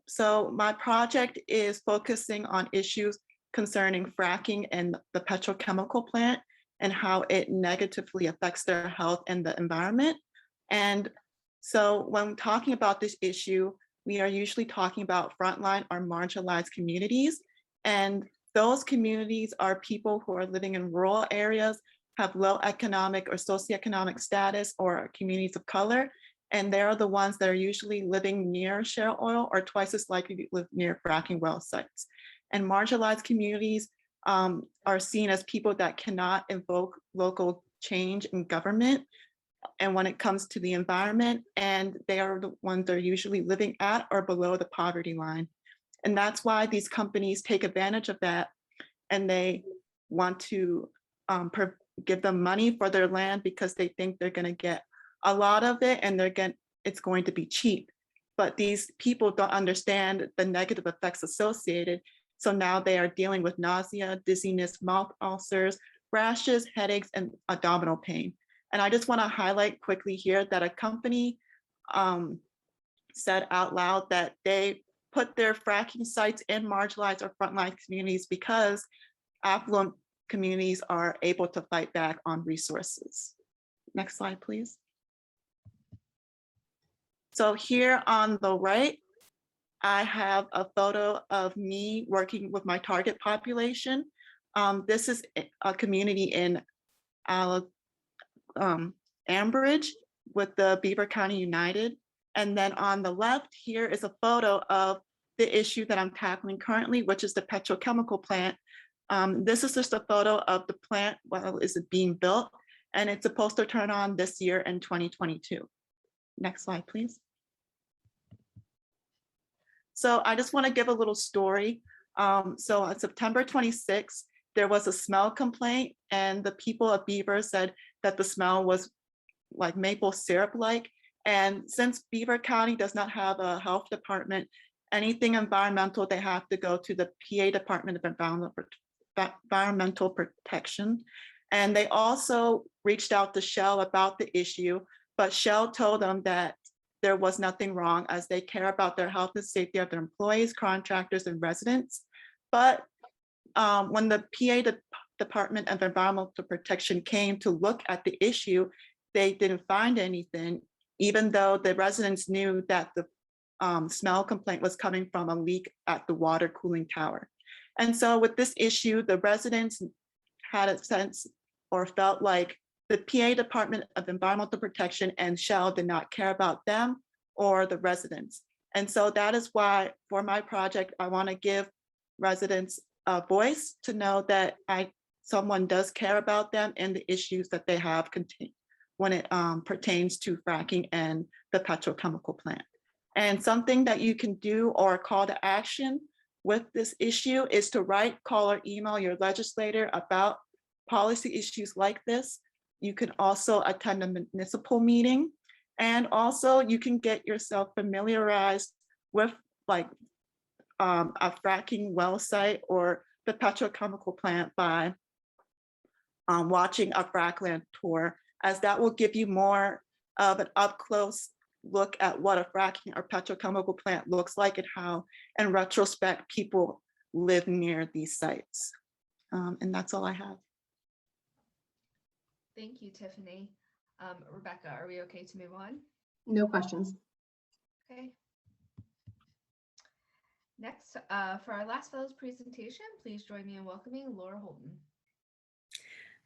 So my project is focusing on issues concerning fracking and the petrochemical plant and how it negatively affects their health and the environment. And so when talking about this issue, we are usually talking about frontline or marginalized communities. And those communities are people who are living in rural areas, have low economic or socioeconomic status, or communities of color. And they are the ones that are usually living near shale oil or twice as likely to live near fracking well sites. And marginalized communities are seen as people that cannot invoke local change in government and when it comes to the environment, and they are the ones that are usually living at or below the poverty line. And that's why these companies take advantage of that, and they want to give them money for their land because they think they're going to get a lot of it and it's going to be cheap. But these people don't understand the negative effects associated. So now they are dealing with nausea, dizziness, mouth ulcers, rashes, headaches, and abdominal pain. And I just want to highlight quickly here that a company said out loud that they put their fracking sites in marginalized or frontline communities because affluent communities are able to fight back on resources. Next slide, please. So here on the right, I have a photo of me working with my target population. This is a community in Ambridge with the Beaver County United. And then on the left here is a photo of the issue that I'm tackling currently, which is the petrochemical plant. This is just a photo of the plant while it's being built, and it's supposed to turn on this year in 2022. Next slide, please. So I just want to give a little story. So on September 26th, there was a smell complaint, and the people of Beaver said that the smell was like maple syrup-like. And since Beaver County does not have a health department, anything environmental, they have to go to the PA Department of Environmental Protection. And they also reached out to Shell about the issue, but Shell told them that there was nothing wrong as they care about their health and safety of their employees, contractors, and residents. But when the PA Department of Environmental Protection came to look at the issue, they didn't find anything, even though the residents knew that the smell complaint was coming from a leak at the water cooling tower. And so with this issue, the residents had a sense or felt like the PA Department of Environmental Protection and Shell did not care about them or the residents. And so that is why for my project, I want to give residents a voice to know that someone does care about them and the issues that they have when it pertains to fracking and the petrochemical plant. And something that you can do or a call to action with this issue is to write, call, or email your legislator about policy issues like this. You can also attend a municipal meeting, and also you can get yourself familiarized with like a fracking well site or the petrochemical plant by watching a frackland tour, as that will give you more of an up close look at what a fracking or petrochemical plant looks like and how in retrospect people live near these sites. And that's all I have. Thank you, Tiffany. Rebecca, are we okay to move on? No questions. Okay. Next, for our last fellows presentation, please join me in welcoming Laura Holton.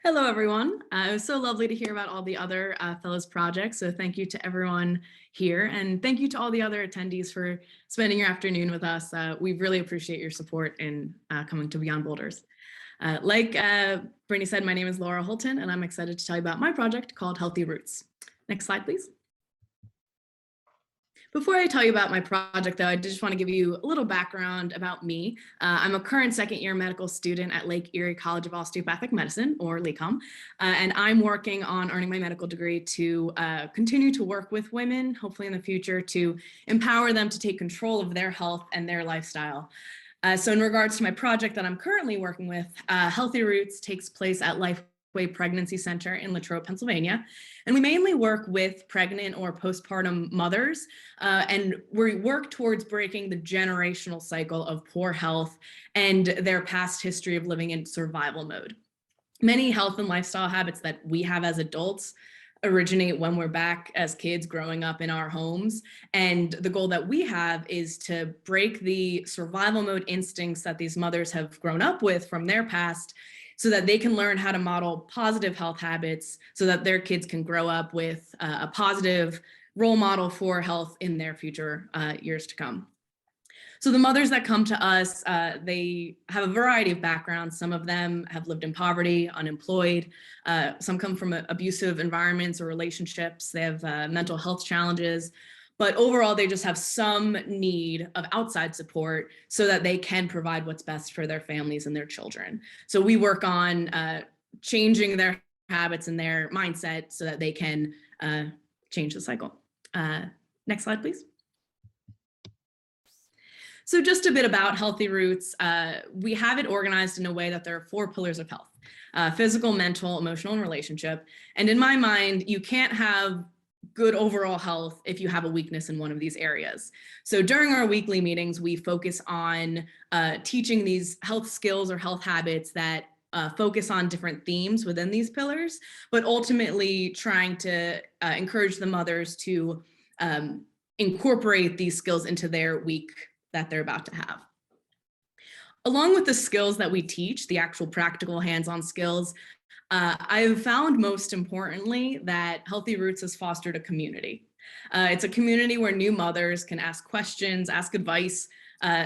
Hello, everyone. It was so lovely to hear about all the other fellows projects. So thank you to everyone here, and thank you to all the other attendees for spending your afternoon with us. We really appreciate your support in coming to Beyond Boulders. Like Brittany said, my name is Laura Holton, and I'm excited to tell you about my project called Healthy Roots. Next slide, please. Before I tell you about my project, though, I just want to give you a little background about me. I'm a current second-year medical student at Lake Erie College of Osteopathic Medicine, or LECOM, and I'm working on earning my medical degree to continue to work with women, hopefully in the future, to empower them to take control of their health and their lifestyle. So in regards to my project that I'm currently working with, Healthy Roots takes place at Lifeway Pregnancy Center in Latrobe, Pennsylvania. And we mainly work with pregnant or postpartum mothers, and we work towards breaking the generational cycle of poor health and their past history of living in survival mode. Many health and lifestyle habits that we have as adults originate when we're back as kids growing up in our homes. And the goal that we have is to break the survival mode instincts that these mothers have grown up with from their past, so that they can learn how to model positive health habits so that their kids can grow up with a positive role model for health in their future years to come. So the mothers that come to us, they have a variety of backgrounds. Some of them have lived in poverty, unemployed. Some come from abusive environments or relationships. They have mental health challenges. But overall, they just have some need of outside support so that they can provide what's best for their families and their children. So we work on changing their habits and their mindset so that they can change the cycle. Next slide, please. So just a bit about Healthy Roots. We have it organized in a way that there are 4 pillars of health: physical, mental, emotional, and relationship. And in my mind, you can't have good overall health if you have a weakness in one of these areas. So during our weekly meetings, we focus on teaching these health skills or health habits that focus on different themes within these pillars, but ultimately trying to encourage the mothers to incorporate these skills into their week that they're about to have. Along with the skills that we teach, the actual practical hands-on skills, I've found most importantly that Healthy Roots has fostered a community. It's a community where new mothers can ask questions, ask advice,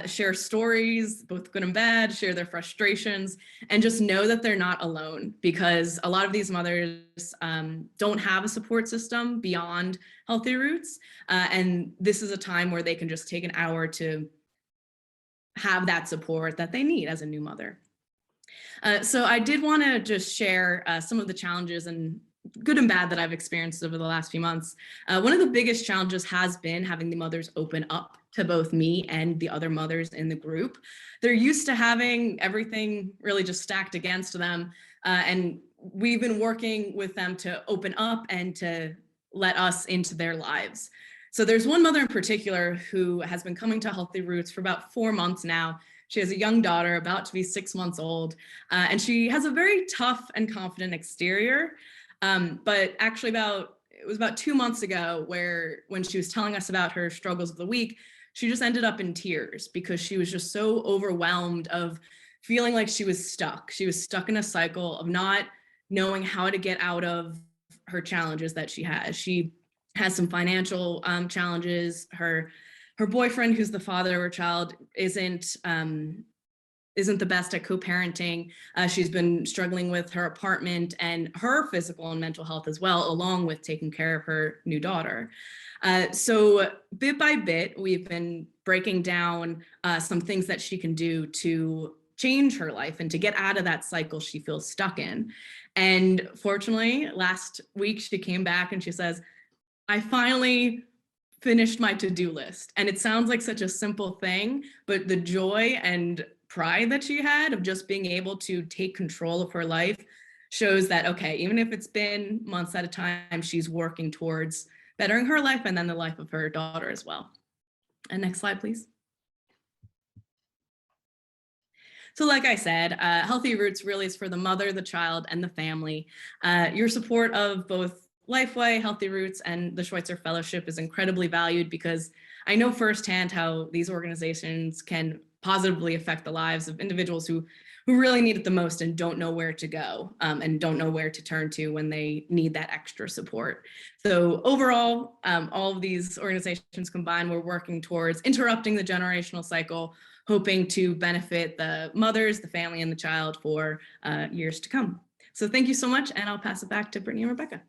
share stories, both good and bad, share their frustrations, and just know that they're not alone, because a lot of these mothers don't have a support system beyond Healthy Roots. And this is a time where they can just take an hour to have that support that they need as a new mother. So I did want to just share some of the challenges and good and bad that I've experienced over the last few months. One of the biggest challenges has been having the mothers open up to both me and the other mothers in the group. They're used to having everything really just stacked against them. And we've been working with them to open up and to let us into their lives. So there's one mother in particular who has been coming to Healthy Roots for about 4 months now. She has a young daughter about to be 6 months old, and she has a very tough and confident exterior. But actually it was about 2 months ago when she was telling us about her struggles of the week, she just ended up in tears because she was just so overwhelmed of feeling like she was stuck. She was stuck in a cycle of not knowing how to get out of her challenges that she has. She has some financial challenges. Her boyfriend, who's the father of her child, isn't the best at co-parenting. She's been struggling with her apartment and her physical and mental health as well, along with taking care of her new daughter. So bit by bit, we've been breaking down some things that she can do to change her life and to get out of that cycle she feels stuck in. And fortunately, last week she came back and she says, I finally finished my to-do list. And it sounds like such a simple thing, but the joy and pride that she had of just being able to take control of her life shows that, okay, even if it's been months at a time, she's working towards bettering her life and then the life of her daughter as well. And next slide, please. So like I said, Healthy Roots really is for the mother, the child, and the family. Your support of both Lifeway, Healthy Roots, and the Schweitzer Fellowship is incredibly valued because I know firsthand how these organizations can positively affect the lives of individuals who really need it the most and don't know where to go and don't know where to turn to when they need that extra support. So overall, all of these organizations combined, we're working towards interrupting the generational cycle, hoping to benefit the mothers, the family, and the child for years to come. So thank you so much, and I'll pass it back to Brittany and Rebecca.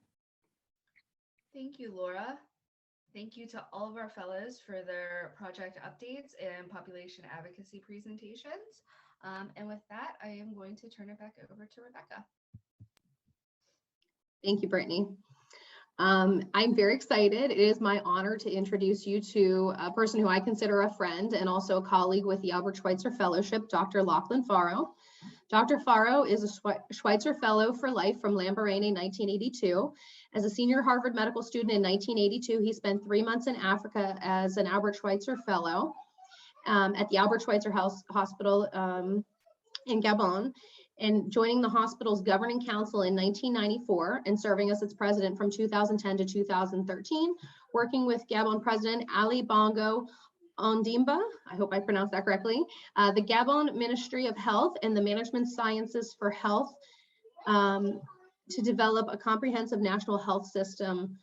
Thank you, Laura. Thank you to all of our fellows for their project updates and population advocacy presentations. And with that, I am going to turn it back over to Rebecca. Thank you, Brittany. I'm very excited. It is my honor to introduce you to a person who I consider a friend and also a colleague with the Alfred Schweitzer Fellowship, Dr. Lachlan Farrow. Dr. Farrow is a Schweitzer Fellow for Life from Lamborghini, 1982. As a senior Harvard medical student in 1982, he spent 3 months in Africa as an Albert Schweitzer Fellow at the Albert Schweitzer Hospital in Gabon, and joining the hospital's governing council in 1994 and serving as its president from 2010 to 2013, working with Gabon President Ali Bongo Ondimba, I hope I pronounced that correctly, the Gabon Ministry of Health and the Management Sciences for Health to develop a comprehensive national health system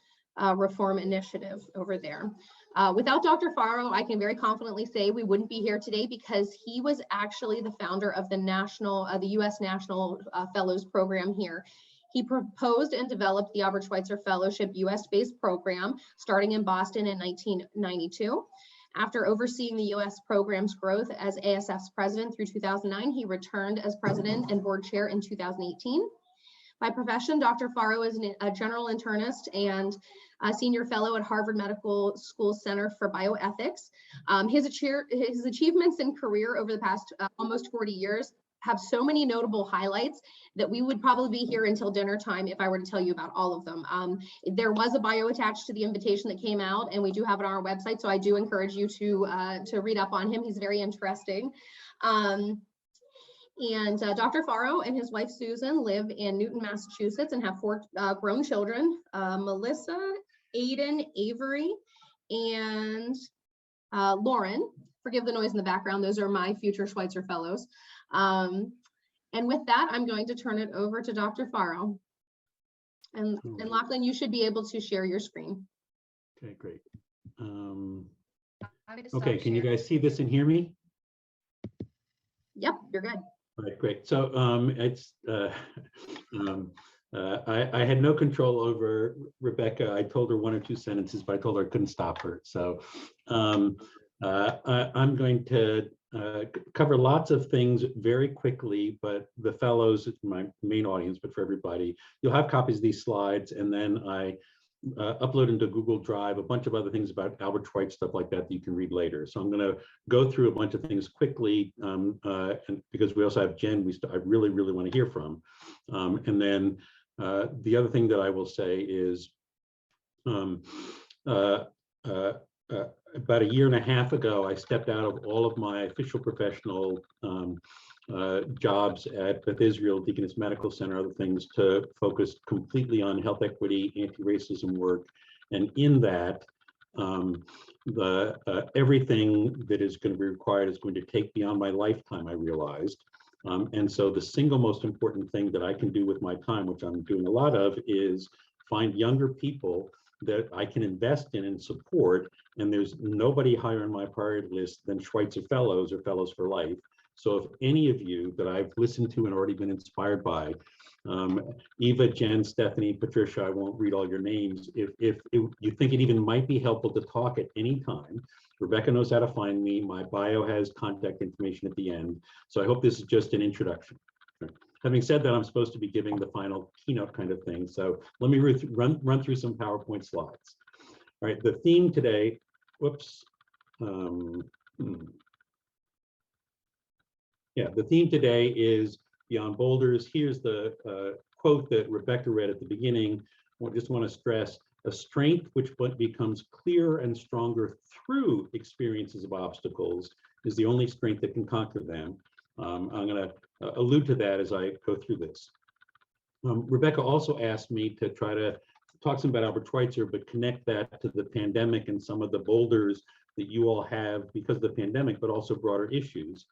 reform initiative over there. Without Dr. Farrow, I can very confidently say we wouldn't be here today because he was actually the founder of the U.S. National Fellows Program here. He proposed and developed the Albert Schweitzer Fellowship U.S.-based program starting in Boston in 1992. After overseeing the U.S. program's growth as ASF's president through 2009, he returned as president and board chair in 2018. By profession, Dr. Farrow is a general internist and a senior fellow at Harvard Medical School Center for Bioethics. His achievements and career over the past almost 40 years have so many notable highlights that we would probably be here until dinner time if I were to tell you about all of them. There was a bio attached to the invitation that came out, and we do have it on our website, so I do encourage you to read up on him. He's very interesting. Dr. Farrow and his wife Susan live in Newton, Massachusetts, and have 4 grown children: Melissa, Aiden, Avery, and Lauren. Forgive the noise in the background. Those are my future Schweitzer Fellows. And with that, I'm going to turn it over to Dr. Farrow. And Lachlan, you should be able to share your screen. Okay, great. Okay, can you guys see this and hear me? Yep, you're good. All right, great. So I had no control over Rebecca. I told her 1 or 2 sentences, but I told her I couldn't stop her. So I'm going to cover lots of things very quickly, but the fellows, my main audience, but for everybody, you'll have copies of these slides, and then I upload into Google Drive a bunch of other things about Albert Schweitzer, stuff like that you can read later. So I'm going to go through a bunch of things quickly, and because we also have Jen, I really want to hear from. And then the other thing that I will say is about 1.5 years ago, I stepped out of all of my official professional jobs at Beth Israel Deaconess Medical Center, other things, to focus completely on health equity, anti-racism work. And in that, everything that is going to be required is going to take beyond my lifetime, I realized. And so the single most important thing that I can do with my time, which I'm doing a lot of, is find younger people that I can invest in and support. And there's nobody higher on my priority list than Schweitzer Fellows or Fellows for Life. So if any of you that I've listened to and already been inspired by, Eva, Jen, Stephanie, Patricia, I won't read all your names. If you think it even might be helpful to talk at any time, Rebecca knows how to find me. My bio has contact information at the end. So I hope this is just an introduction. Having said that, I'm supposed to be giving the final keynote kind of thing. So let me run through some PowerPoint slides. All right, the theme today, whoops. Yeah, the theme today is Beyond Boulders. Here's the quote that Rebecca read at the beginning. I just want to stress, a strength which becomes clearer and stronger through experiences of obstacles is the only strength that can conquer them. I'm going to allude to that as I go through this. Rebecca also asked me to try to talk some about Alfred Schweitzer, but connect that to the pandemic and some of the boulders that you all have because of the pandemic, but also broader issues.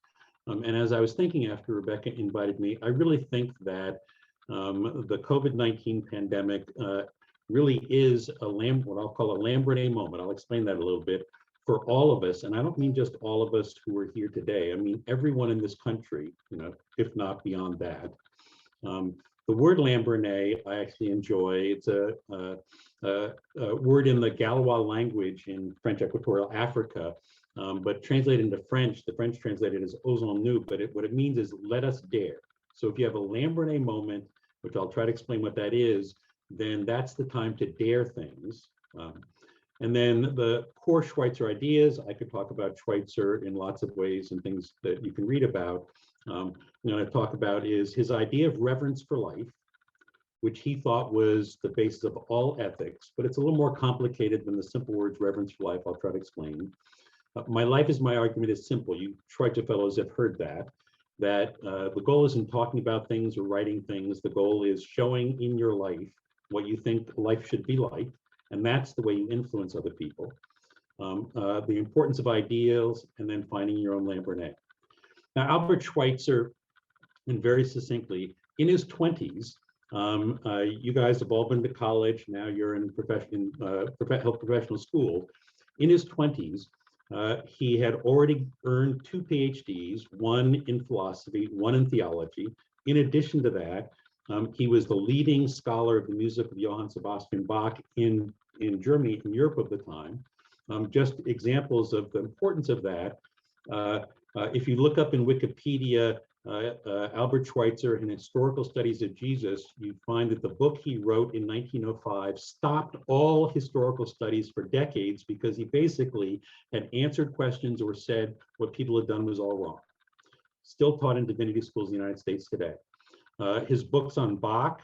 And as I was thinking after Rebecca invited me, I really think that the COVID-19 pandemic really is what I'll call a Lambernet moment. I'll explain that a little bit for all of us. And I don't mean just all of us who are here today. I mean, everyone in this country, if not beyond that. The word Lambernet, I actually enjoy. It's a word in the Galois language in French Equatorial Africa, but translated into French, the French translated as osons nous, but what it means is let us dare. So if you have a Lambernet moment, which I'll try to explain what that is, then that's the time to dare things. And then the core Schweitzer ideas, I could talk about Schweitzer in lots of ways and things that you can read about. I'm going to talk about is his idea of reverence for life, which he thought was the basis of all ethics, but it's a little more complicated than the simple words reverence for life. I'll try to explain. My life is my argument is simple. You Schweitzer fellows have heard that the goal isn't talking about things or writing things. The goal is showing in your life what you think life should be like, and that's the way you influence other people. The importance of ideals, and then finding your own Lambernet. Now, Alfred Schweitzer, and very succinctly, in his 20s, you guys have all been to college, now you're in health professional school. In his 20s, he had already earned 2 PhDs, one in philosophy, one in theology. In addition to that, he was the leading scholar of the music of Johann Sebastian Bach in Germany, in Europe of the time. Just examples of the importance of that. If you look up in Wikipedia, Albert Schweitzer in Historical Studies of Jesus, you find that the book he wrote in 1905 stopped all historical studies for decades because he basically had answered questions or said what people had done was all wrong. Still taught in divinity schools in the United States today. His books on Bach,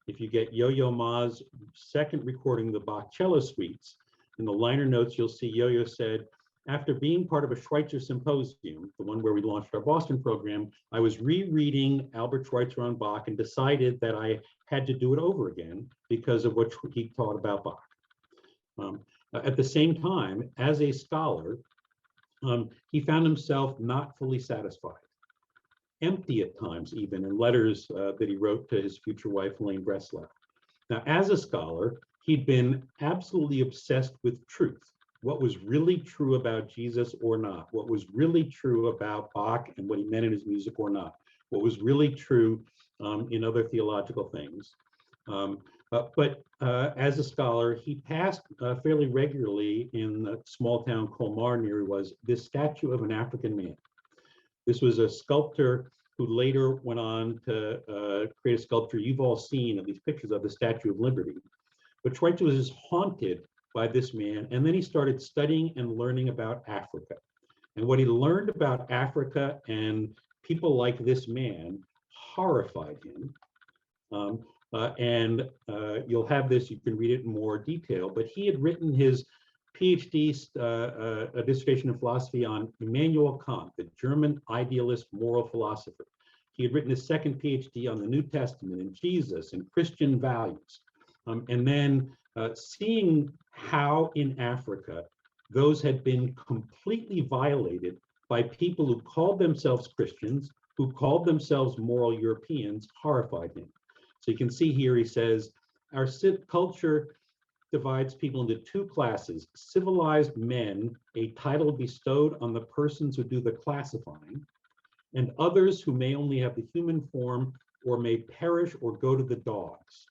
if you get Yo-Yo Ma's second recording of the Bach cello suites, in the liner notes, you'll see Yo-Yo said, after being part of a Schweitzer symposium, the one where we launched our Boston program, I was rereading Albert Schweitzer on Bach and decided that I had to do it over again because of what he taught about Bach. At the same time, as a scholar, he found himself not fully satisfied, empty at times even, in letters that he wrote to his future wife, Elaine Breslau. Now, as a scholar, he'd been absolutely obsessed with truth. What was really true about Jesus or not, what was really true about Bach and what he meant in his music or not, what was really true in other theological things. But as a scholar, he passed fairly regularly in the small town Colmar near he was, this statue of an African man. This was a sculptor who later went on to create a sculpture you've all seen of these pictures of the Statue of Liberty. But Schweitzer was just haunted by this man, and then he started studying and learning about Africa. And what he learned about Africa and people like this man horrified him. You'll have this, you can read it in more detail, but he had written his PhD dissertation in philosophy on Immanuel Kant, the German idealist moral philosopher. He had written his second PhD on the New Testament and Jesus and Christian values. And then seeing how in Africa those had been completely violated by people who called themselves Christians, who called themselves moral Europeans, horrified him. So you can see here, he says, our culture divides people into 2 classes: civilized men, a title bestowed on the persons who do the classifying, and others who may only have the human form or may perish or go to the dogs.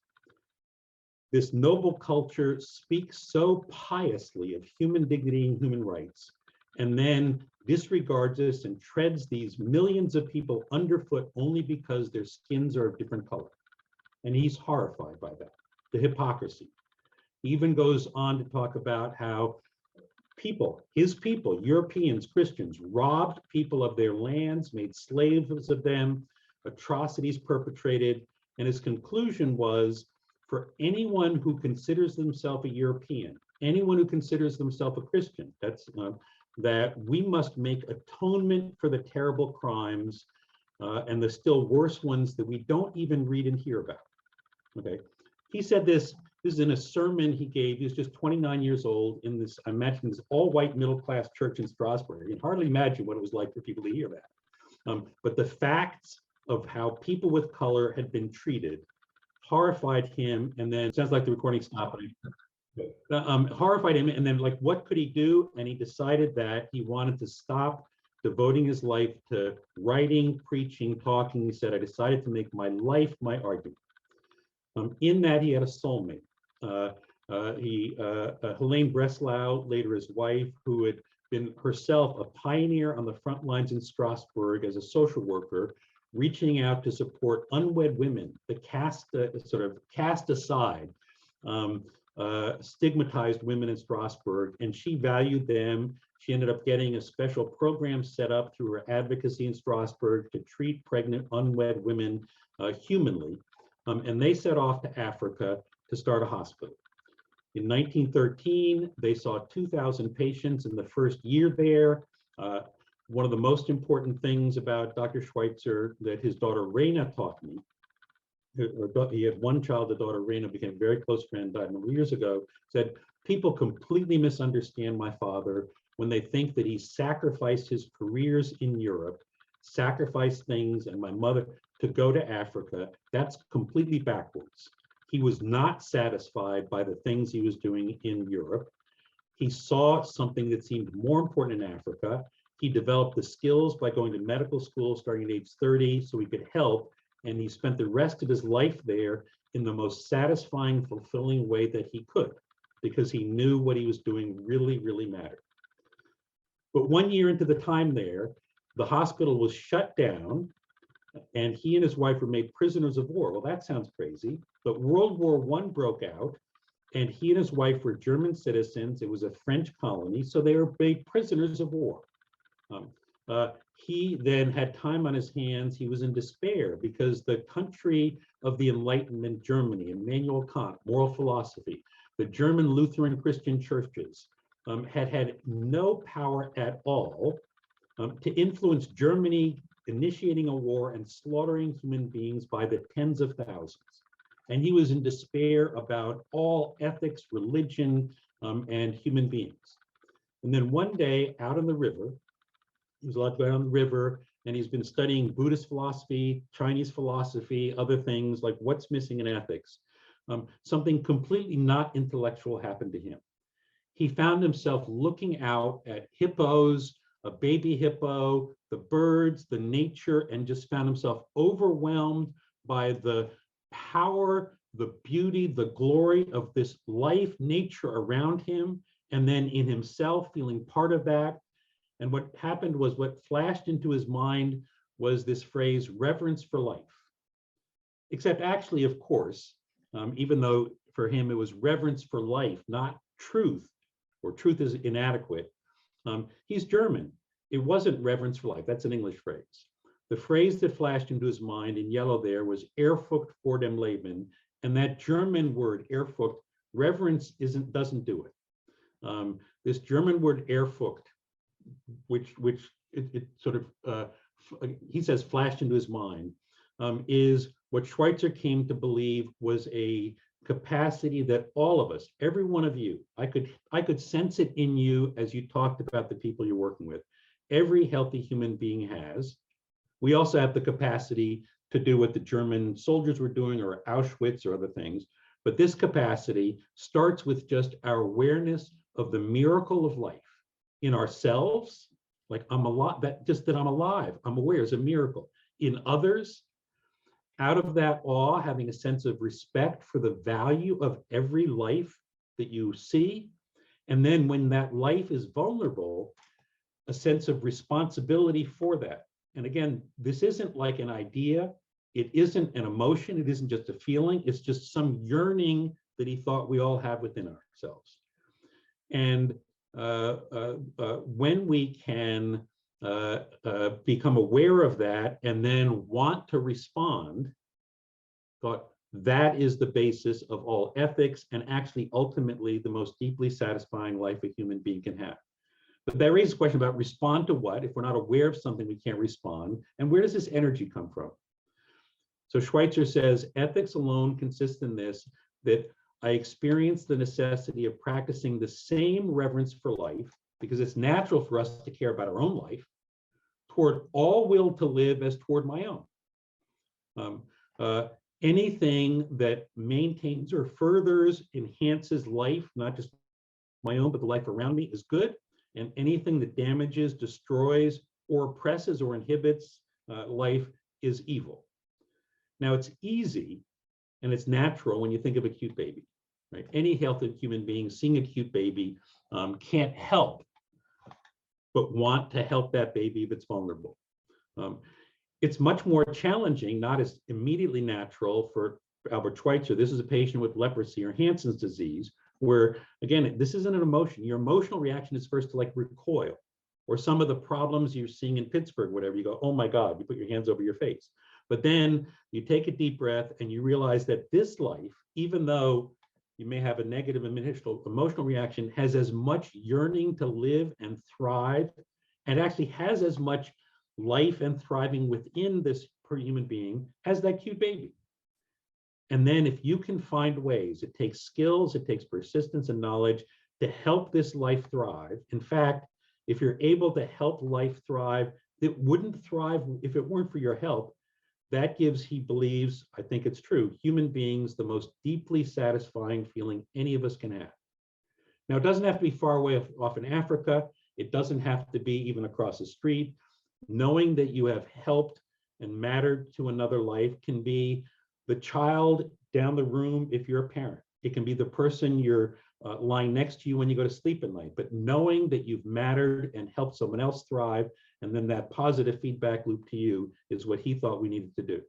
This noble culture speaks so piously of human dignity and human rights, and then disregards this and treads these millions of people underfoot only because their skins are of different color. And he's horrified by that, the hypocrisy. He even goes on to talk about how people, his people, Europeans, Christians, robbed people of their lands, made slaves of them, atrocities perpetrated, and his conclusion was, for anyone who considers themselves a European, anyone who considers themselves a Christian, that we must make atonement for the terrible crimes and the still worse ones that we don't even read and hear about. Okay, he said this is in a sermon he gave. He was just 29 years old in this, I imagine, this all-white middle-class church in Strasbourg. You can hardly imagine what it was like for people to hear that. But the facts of how people with color had been treated horrified him, and then it sounds like the recording stopped. Horrified him, and then like, what could he do? And he decided that he wanted to stop devoting his life to writing, preaching, talking. He said, I decided to make my life my argument. In that, he had a soulmate. Helene Breslau, later his wife, who had been herself a pioneer on the front lines in Strasbourg as a social worker, reaching out to support unwed women, the sort of cast aside, stigmatized women in Strasbourg, and she valued them. She ended up getting a special program set up through her advocacy in Strasbourg to treat pregnant unwed women humanly. And they set off to Africa to start a hospital. In 1913, they saw 2,000 patients in the first year there. One of the most important things about Dr. Schweitzer that his daughter Raina taught me, he had one child, the daughter Raina became a very close friend, died a number of years ago, said, people completely misunderstand my father when they think that he sacrificed his careers in Europe, sacrificed things, and my mother to go to Africa. That's completely backwards. He was not satisfied by the things he was doing in Europe. He saw something that seemed more important in Africa. He developed the skills by going to medical school starting at age 30 so he could help. And he spent the rest of his life there in the most satisfying, fulfilling way that he could, because he knew what he was doing really, really mattered. But 1 year into the time there, the hospital was shut down and he and his wife were made prisoners of war. Well, that sounds crazy, but World War I broke out and he and his wife were German citizens. It was a French colony, so they were made prisoners of war. He then had time on his hands. He was in despair because the country of the Enlightenment, Germany, Immanuel Kant, moral philosophy, the German Lutheran Christian churches had no power at all to influence Germany initiating a war and slaughtering human beings by the tens of thousands. And he was in despair about all ethics, religion, and human beings. And then one day out on the river, he was allowed to go down the river, and he's been studying Buddhist philosophy, Chinese philosophy, other things like what's missing in ethics. Something completely not intellectual happened to him. He found himself looking out at hippos, a baby hippo, the birds, the nature, and just found himself overwhelmed by the power, the beauty, the glory of this life, nature around him, and then in himself feeling part of that. And what happened was, what flashed into his mind was this phrase, reverence for life. Except actually, of course, even though for him it was reverence for life, not truth, or truth is inadequate, he's German. It wasn't reverence for life. That's an English phrase. The phrase that flashed into his mind in yellow there was Ehrfurcht vor dem Leben. And that German word, Ehrfurcht, reverence doesn't do it. This German word Ehrfurcht, which it sort of, he says flashed into his mind, is what Schweitzer came to believe was a capacity that all of us, every one of you, I could sense it in you as you talked about the people you're working with. Every healthy human being has. We also have the capacity to do what the German soldiers were doing, or Auschwitz or other things. But this capacity starts with just our awareness of the miracle of life in ourselves, like I'm alive, that I'm alive, I'm aware is a miracle. In others, out of that awe, having a sense of respect for the value of every life that you see. And then when that life is vulnerable, a sense of responsibility for that. And again, this isn't like an idea. It isn't an emotion. It isn't just a feeling. It's just some yearning that he thought we all have within ourselves. And when we can become aware of that and then want to respond, thought that is the basis of all ethics and actually ultimately the most deeply satisfying life a human being can have. But that raises a question about respond to what? If we're not aware of something, we can't respond. And where does this energy come from? So Schweitzer says, ethics alone consists in this, that I experience the necessity of practicing the same reverence for life, because it's natural for us to care about our own life, toward all will to live as toward my own. Anything that maintains or furthers, enhances life, not just my own, but the life around me, is good. And anything that damages, destroys, or oppresses or inhibits life is evil. Now, it's easy and it's natural when you think of a cute baby, right? Any healthy human being seeing a cute baby can't help but want to help that baby if it's vulnerable. It's much more challenging, not as immediately natural for Albert Schweitzer. This is a patient with leprosy or Hansen's disease, where, again, this isn't an emotion. Your emotional reaction is first to like recoil, or some of the problems you're seeing in Pittsburgh, whatever, you go, oh my God, you put your hands over your face. But then you take a deep breath and you realize that this life, even though you may have a negative initial emotional reaction, has as much yearning to live and thrive, and actually has as much life and thriving within this per human being as that cute baby. And then if you can find ways, it takes skills, it takes persistence and knowledge to help this life thrive. In fact, if you're able to help life thrive, it wouldn't thrive if it weren't for your help. That gives, he believes, I think it's true, human beings the most deeply satisfying feeling any of us can have. Now, it doesn't have to be far away off in Africa. It doesn't have to be even across the street. Knowing that you have helped and mattered to another life can be the child down the room if you're a parent. It can be the person you're lying next to you when you go to sleep at night. But knowing that you've mattered and helped someone else thrive, and then that positive feedback loop to you, is what he thought we needed to do.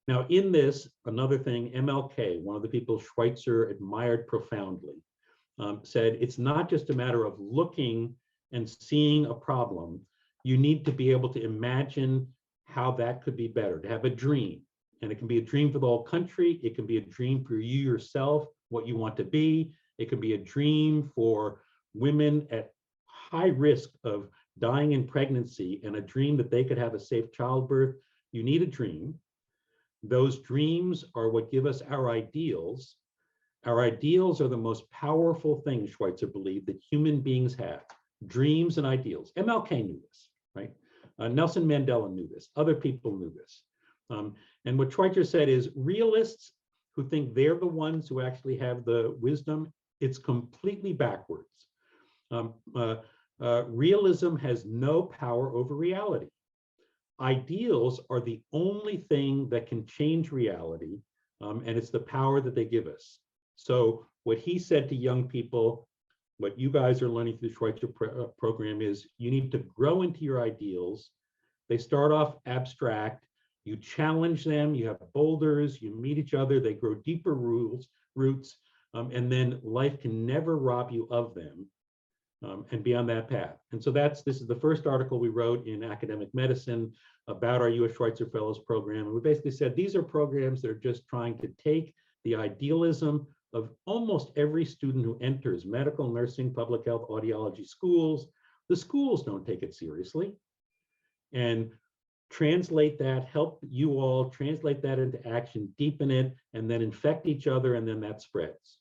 Now, in this, another thing, MLK, one of the people Schweitzer admired profoundly, said it's not just a matter of looking and seeing a problem. You need to be able to imagine how that could be better, to have a dream. And it can be a dream for the whole country. It can be a dream for you yourself, what you want to be. It can be a dream for women at high risk of dying in pregnancy, and a dream that they could have a safe childbirth. You need a dream. Those dreams are what give us our ideals. Our ideals are the most powerful thing, Schweitzer believed, that human beings have. Dreams and ideals. MLK knew this, right? Nelson Mandela knew this. Other people knew this. And what Schweitzer said is, realists who think they're the ones who actually have the wisdom, it's completely backwards. Realism has no power over reality. Ideals are the only thing that can change reality, and it's the power that they give us. So what he said to young people, what you guys are learning through the Schweitzer program is, you need to grow into your ideals. They start off abstract. You challenge them, you have boulders, you meet each other, they grow deeper roots, and then life can never rob you of them, and be on that path. And so this is the first article we wrote in Academic Medicine about our U.S. Schweitzer Fellows program. And we basically said, these are programs that are just trying to take the idealism of almost every student who enters medical, nursing, public health, audiology schools. The schools don't take it seriously. And translate that, help you all translate that into action, deepen it, and then infect each other, and then that spreads.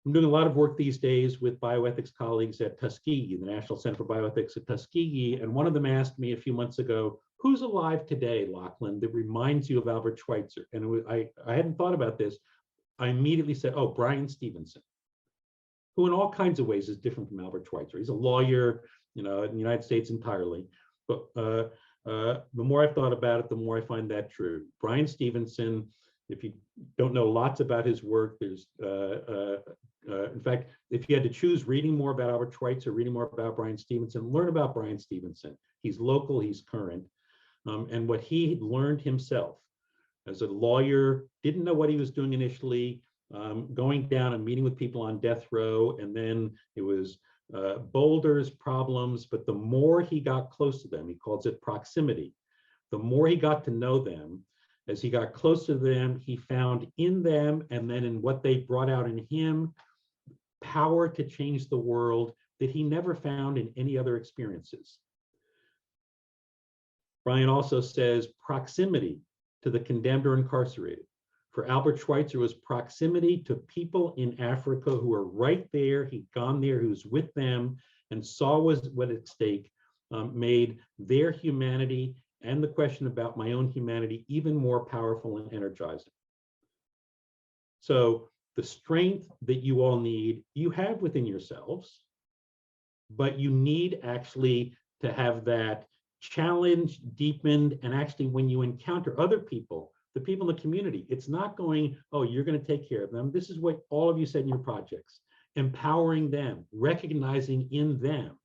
I'm doing a lot of work these days with bioethics colleagues at Tuskegee, the National Center for Bioethics at Tuskegee, and one of them asked me a few months ago, who's alive today, Lachlan, that reminds you of Albert Schweitzer? And I hadn't thought about this. I immediately said, oh, Brian Stevenson, who in all kinds of ways is different from Albert Schweitzer. He's a lawyer, in the United States entirely. But the more I've thought about it, the more I find that true. Brian Stevenson, if you don't know lots about his work, there's, in fact, if you had to choose reading more about Albert Schweitzer, reading more about Brian Stevenson, learn about Brian Stevenson. He's local, he's current. And what he learned himself as a lawyer, didn't know what he was doing initially, going down and meeting with people on death row, and then it was boulders, problems, but the more he got close to them, he calls it proximity, the more he got to know them, as he got close to them, he found in them, and then in what they brought out in him, power to change the world that he never found in any other experiences. Brian also says proximity to the condemned or incarcerated. For Albert Schweitzer, it was proximity to people in Africa who were right there. He'd gone there, he was with them and saw what at stake, made their humanity and the question about my own humanity even more powerful and energizing. So the strength that you all need, you have within yourselves, but you need actually to have that challenged, deepened, and actually when you encounter other people, the people in the community, it's not going, oh, you're going to take care of them. This is what all of you said in your projects, empowering them, recognizing in them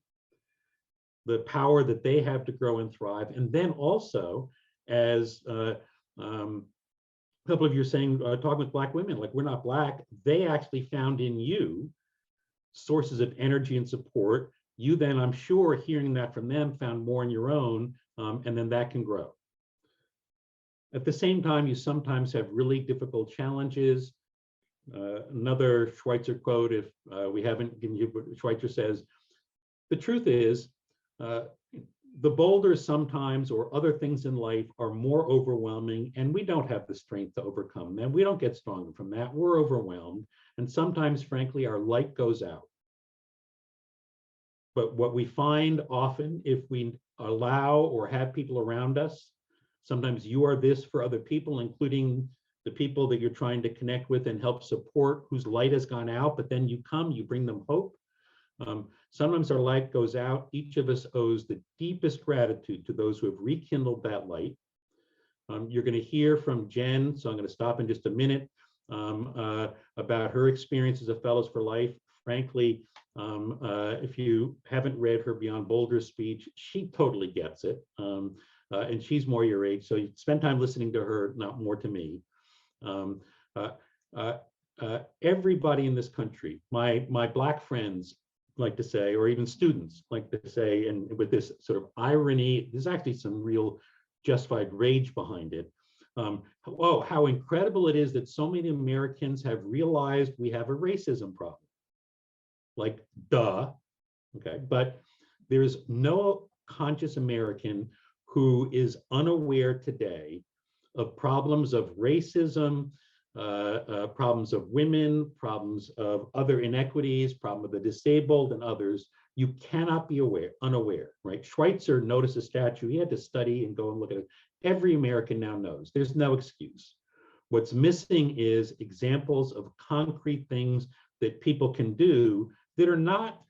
the power that they have to grow and thrive. And then also, as a couple of you are saying, talking with Black women, like we're not Black, they actually found in you sources of energy and support. You then, I'm sure, hearing that from them, found more in your own, and then that can grow. At the same time, you sometimes have really difficult challenges. Another Schweitzer quote, if we haven't given you what Schweitzer says, the truth is, the boulders sometimes or other things in life are more overwhelming and we don't have the strength to overcome them. We don't get stronger from that. We're overwhelmed. And sometimes, frankly, our light goes out. But what we find often, if we allow or have people around us, sometimes you are this for other people, including the people that you're trying to connect with and help support, whose light has gone out, but then you come, you bring them hope. Sometimes our light goes out. Each of us owes the deepest gratitude to those who have rekindled that light. You're going to hear from Jen, so I'm going to stop in just a minute about her experience as a Fellows for Life. Frankly, if you haven't read her Beyond Boulders speech, she totally gets it. And she's more your age, so you spend time listening to her, not more to me. Everybody in this country, my Black friends like to say, or even students like to say, and with this sort of irony, there's actually some real justified rage behind it. Oh, how incredible it is that so many Americans have realized we have a racism problem. Like, duh, okay? But there's no conscious American who is unaware today of problems of racism, problems of women, problems of other inequities, problem of the disabled and others. You cannot be unaware, right? Schweitzer noticed a statue. He had to study and go and look at it. Every American now knows. There's no excuse. What's missing is examples of concrete things that people can do that are not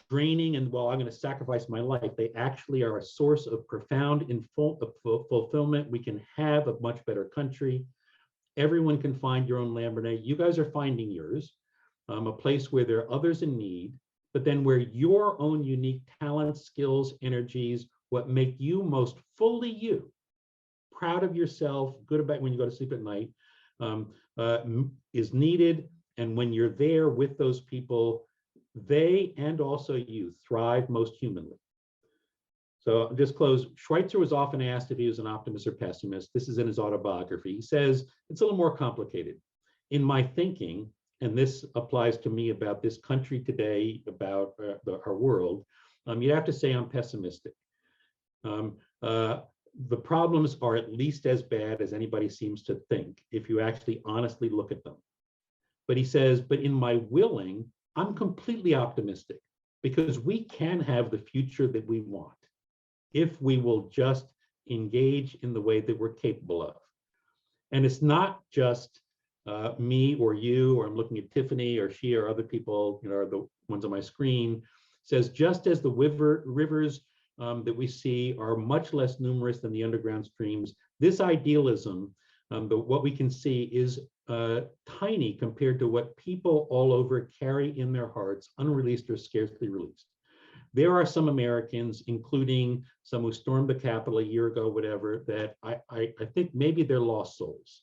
draining and, well, I'm going to sacrifice my life. They actually are a source of profound fulfillment. We can have a much better country. Everyone can find your own Lambernet. You guys are finding yours, a place where there are others in need, but then where your own unique talents, skills, energies, what make you most fully you, proud of yourself, good about when you go to sleep at night, is needed. And when you're there with those people, they and also you thrive most humanly. So I'll just close. Schweitzer was often asked if he was an optimist or pessimist. This is in his autobiography. He says, it's a little more complicated. In my thinking, and this applies to me about this country today, about our world, you'd have to say I'm pessimistic. The problems are at least as bad as anybody seems to think if you actually honestly look at them. But he says, but in my willing, I'm completely optimistic because we can have the future that we want if we will just engage in the way that we're capable of. And it's not just me or you, or I'm looking at Tiffany or she or other people, you know, are the ones on my screen. It says, just as the rivers that we see are much less numerous than the underground streams, this idealism, what we can see is tiny compared to what people all over carry in their hearts, unreleased or scarcely released. There are some Americans, including some who stormed the Capitol a year ago, whatever, that I think maybe they're lost souls.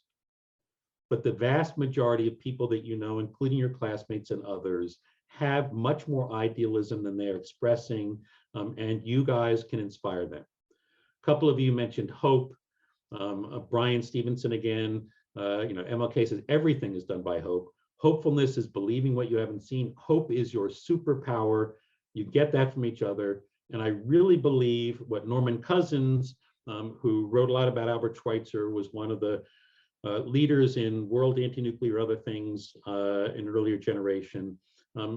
But the vast majority of people that you know, including your classmates and others, have much more idealism than they're expressing, and you guys can inspire them. A couple of you mentioned hope. Brian Stevenson again, you know, MLK says everything is done by hope. Hopefulness is believing what you haven't seen. Hope is your superpower. You get that from each other. And I really believe what Norman Cousins, who wrote a lot about Albert Schweitzer, was one of the leaders in world anti-nuclear other things in an earlier generation.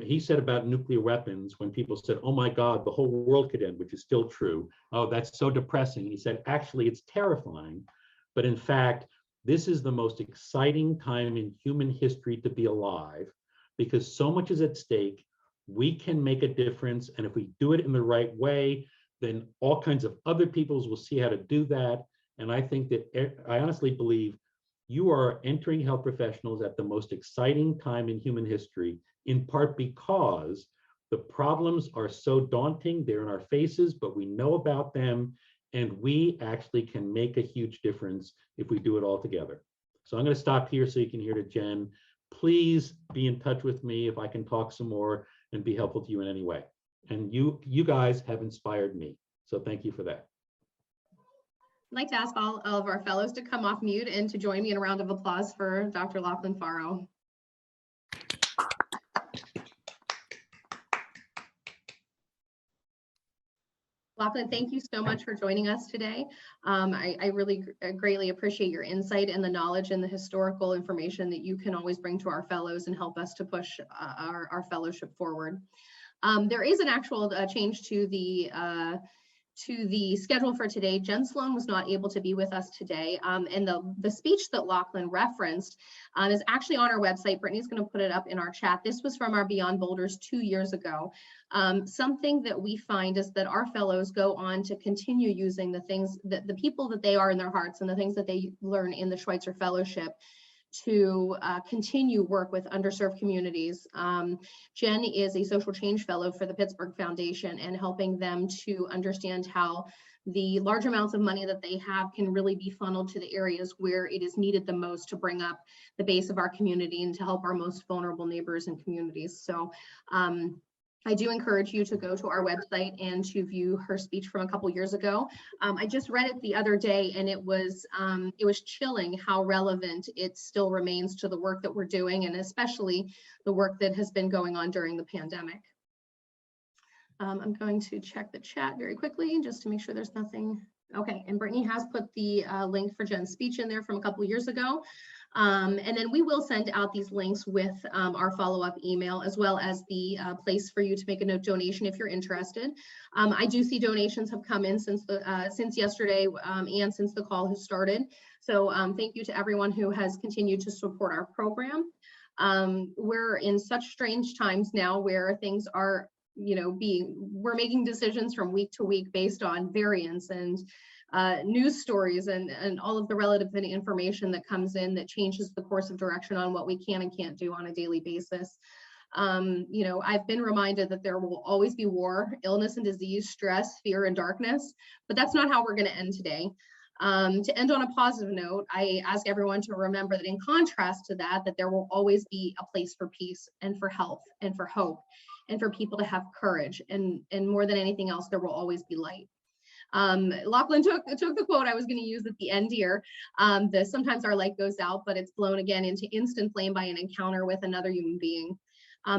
He said about nuclear weapons, when people said, oh my God, the whole world could end, which is still true. Oh, that's so depressing. He said, actually, it's terrifying. But in fact, this is the most exciting time in human history to be alive, because so much is at stake. We can make a difference. And if we do it in the right way, then all kinds of other peoples will see how to do that. And I think that I honestly believe you are entering health professionals at the most exciting time in human history, in part because the problems are so daunting. They're in our faces, but we know about them. And we actually can make a huge difference if we do it all together. So I'm going to stop here so you can hear to Jen. Please be in touch with me if I can talk some more and be helpful to you in any way. And you guys have inspired me. So thank you for that. I'd like to ask all of our fellows to come off mute and to join me in a round of applause for Dr. Lachlan Farrow. Lachlan, thank you so much for joining us today. I really greatly appreciate your insight and the knowledge and the historical information that you can always bring to our fellows and help us to push our fellowship forward. There is an actual change to the schedule for today. Jen Sloan was not able to be with us today. And the speech that Lachlan referenced is actually on our website. Brittany's going to put it up in our chat. This was from our Beyond Boulders 2 years ago. Something that we find is that our fellows go on to continue using the things that the people that they are in their hearts and the things that they learn in the Schweitzer Fellowship to continue work with underserved communities. Jen is a social change fellow for the Pittsburgh Foundation and helping them to understand how the large amounts of money that they have can really be funneled to the areas where it is needed the most to bring up the base of our community and to help our most vulnerable neighbors and communities. So I do encourage you to go to our website and to view her speech from a couple years ago. I just read it the other day, and it was chilling how relevant it still remains to the work that we're doing, and especially the work that has been going on during the pandemic. I'm going to check the chat very quickly just to make sure there's nothing. Okay, and Brittany has put the link for Jen's speech in there from a couple years ago. And then we will send out these links with our follow-up email, as well as the place for you to make a donation if you're interested. I do see donations have come in since yesterday and since the call has started. So thank you to everyone who has continued to support our program. We're in such strange times now where things are, we're making decisions from week to week based on variants and news stories and all of the relative information that comes in that changes the course of direction on what we can and can't do on a daily basis. I've been reminded that there will always be war, illness and disease, stress, fear, and darkness, but that's not how we're going to end today. To end on a positive note, I ask everyone to remember that in contrast to that there will always be a place for peace and for health and for hope and for people to have courage. And more than anything else, there will always be light. Lachlan took the quote I was going to use at the end here. Sometimes our light goes out, but it's blown again into instant flame by an encounter with another human being.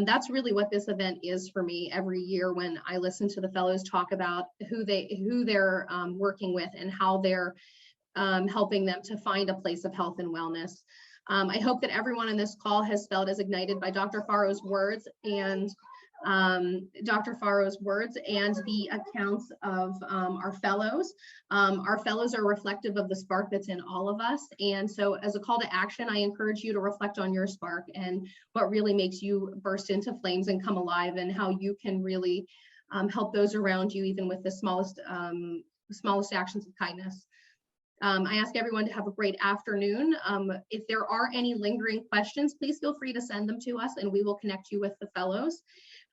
That's really what this event is for me every year when I listen to the fellows talk about who they're working with and how they're helping them to find a place of health and wellness. I hope that everyone on this call has felt as ignited by Dr. Farrow's words and the accounts of our fellows. Our fellows are reflective of the spark that's in all of us. And so as a call to action, I encourage you to reflect on your spark and what really makes you burst into flames and come alive, and how you can really help those around you, even with the smallest actions of kindness. I ask everyone to have a great afternoon. If there are any lingering questions, please feel free to send them to us and we will connect you with the fellows.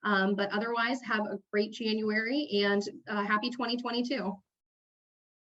But otherwise, have a great January and happy 2022.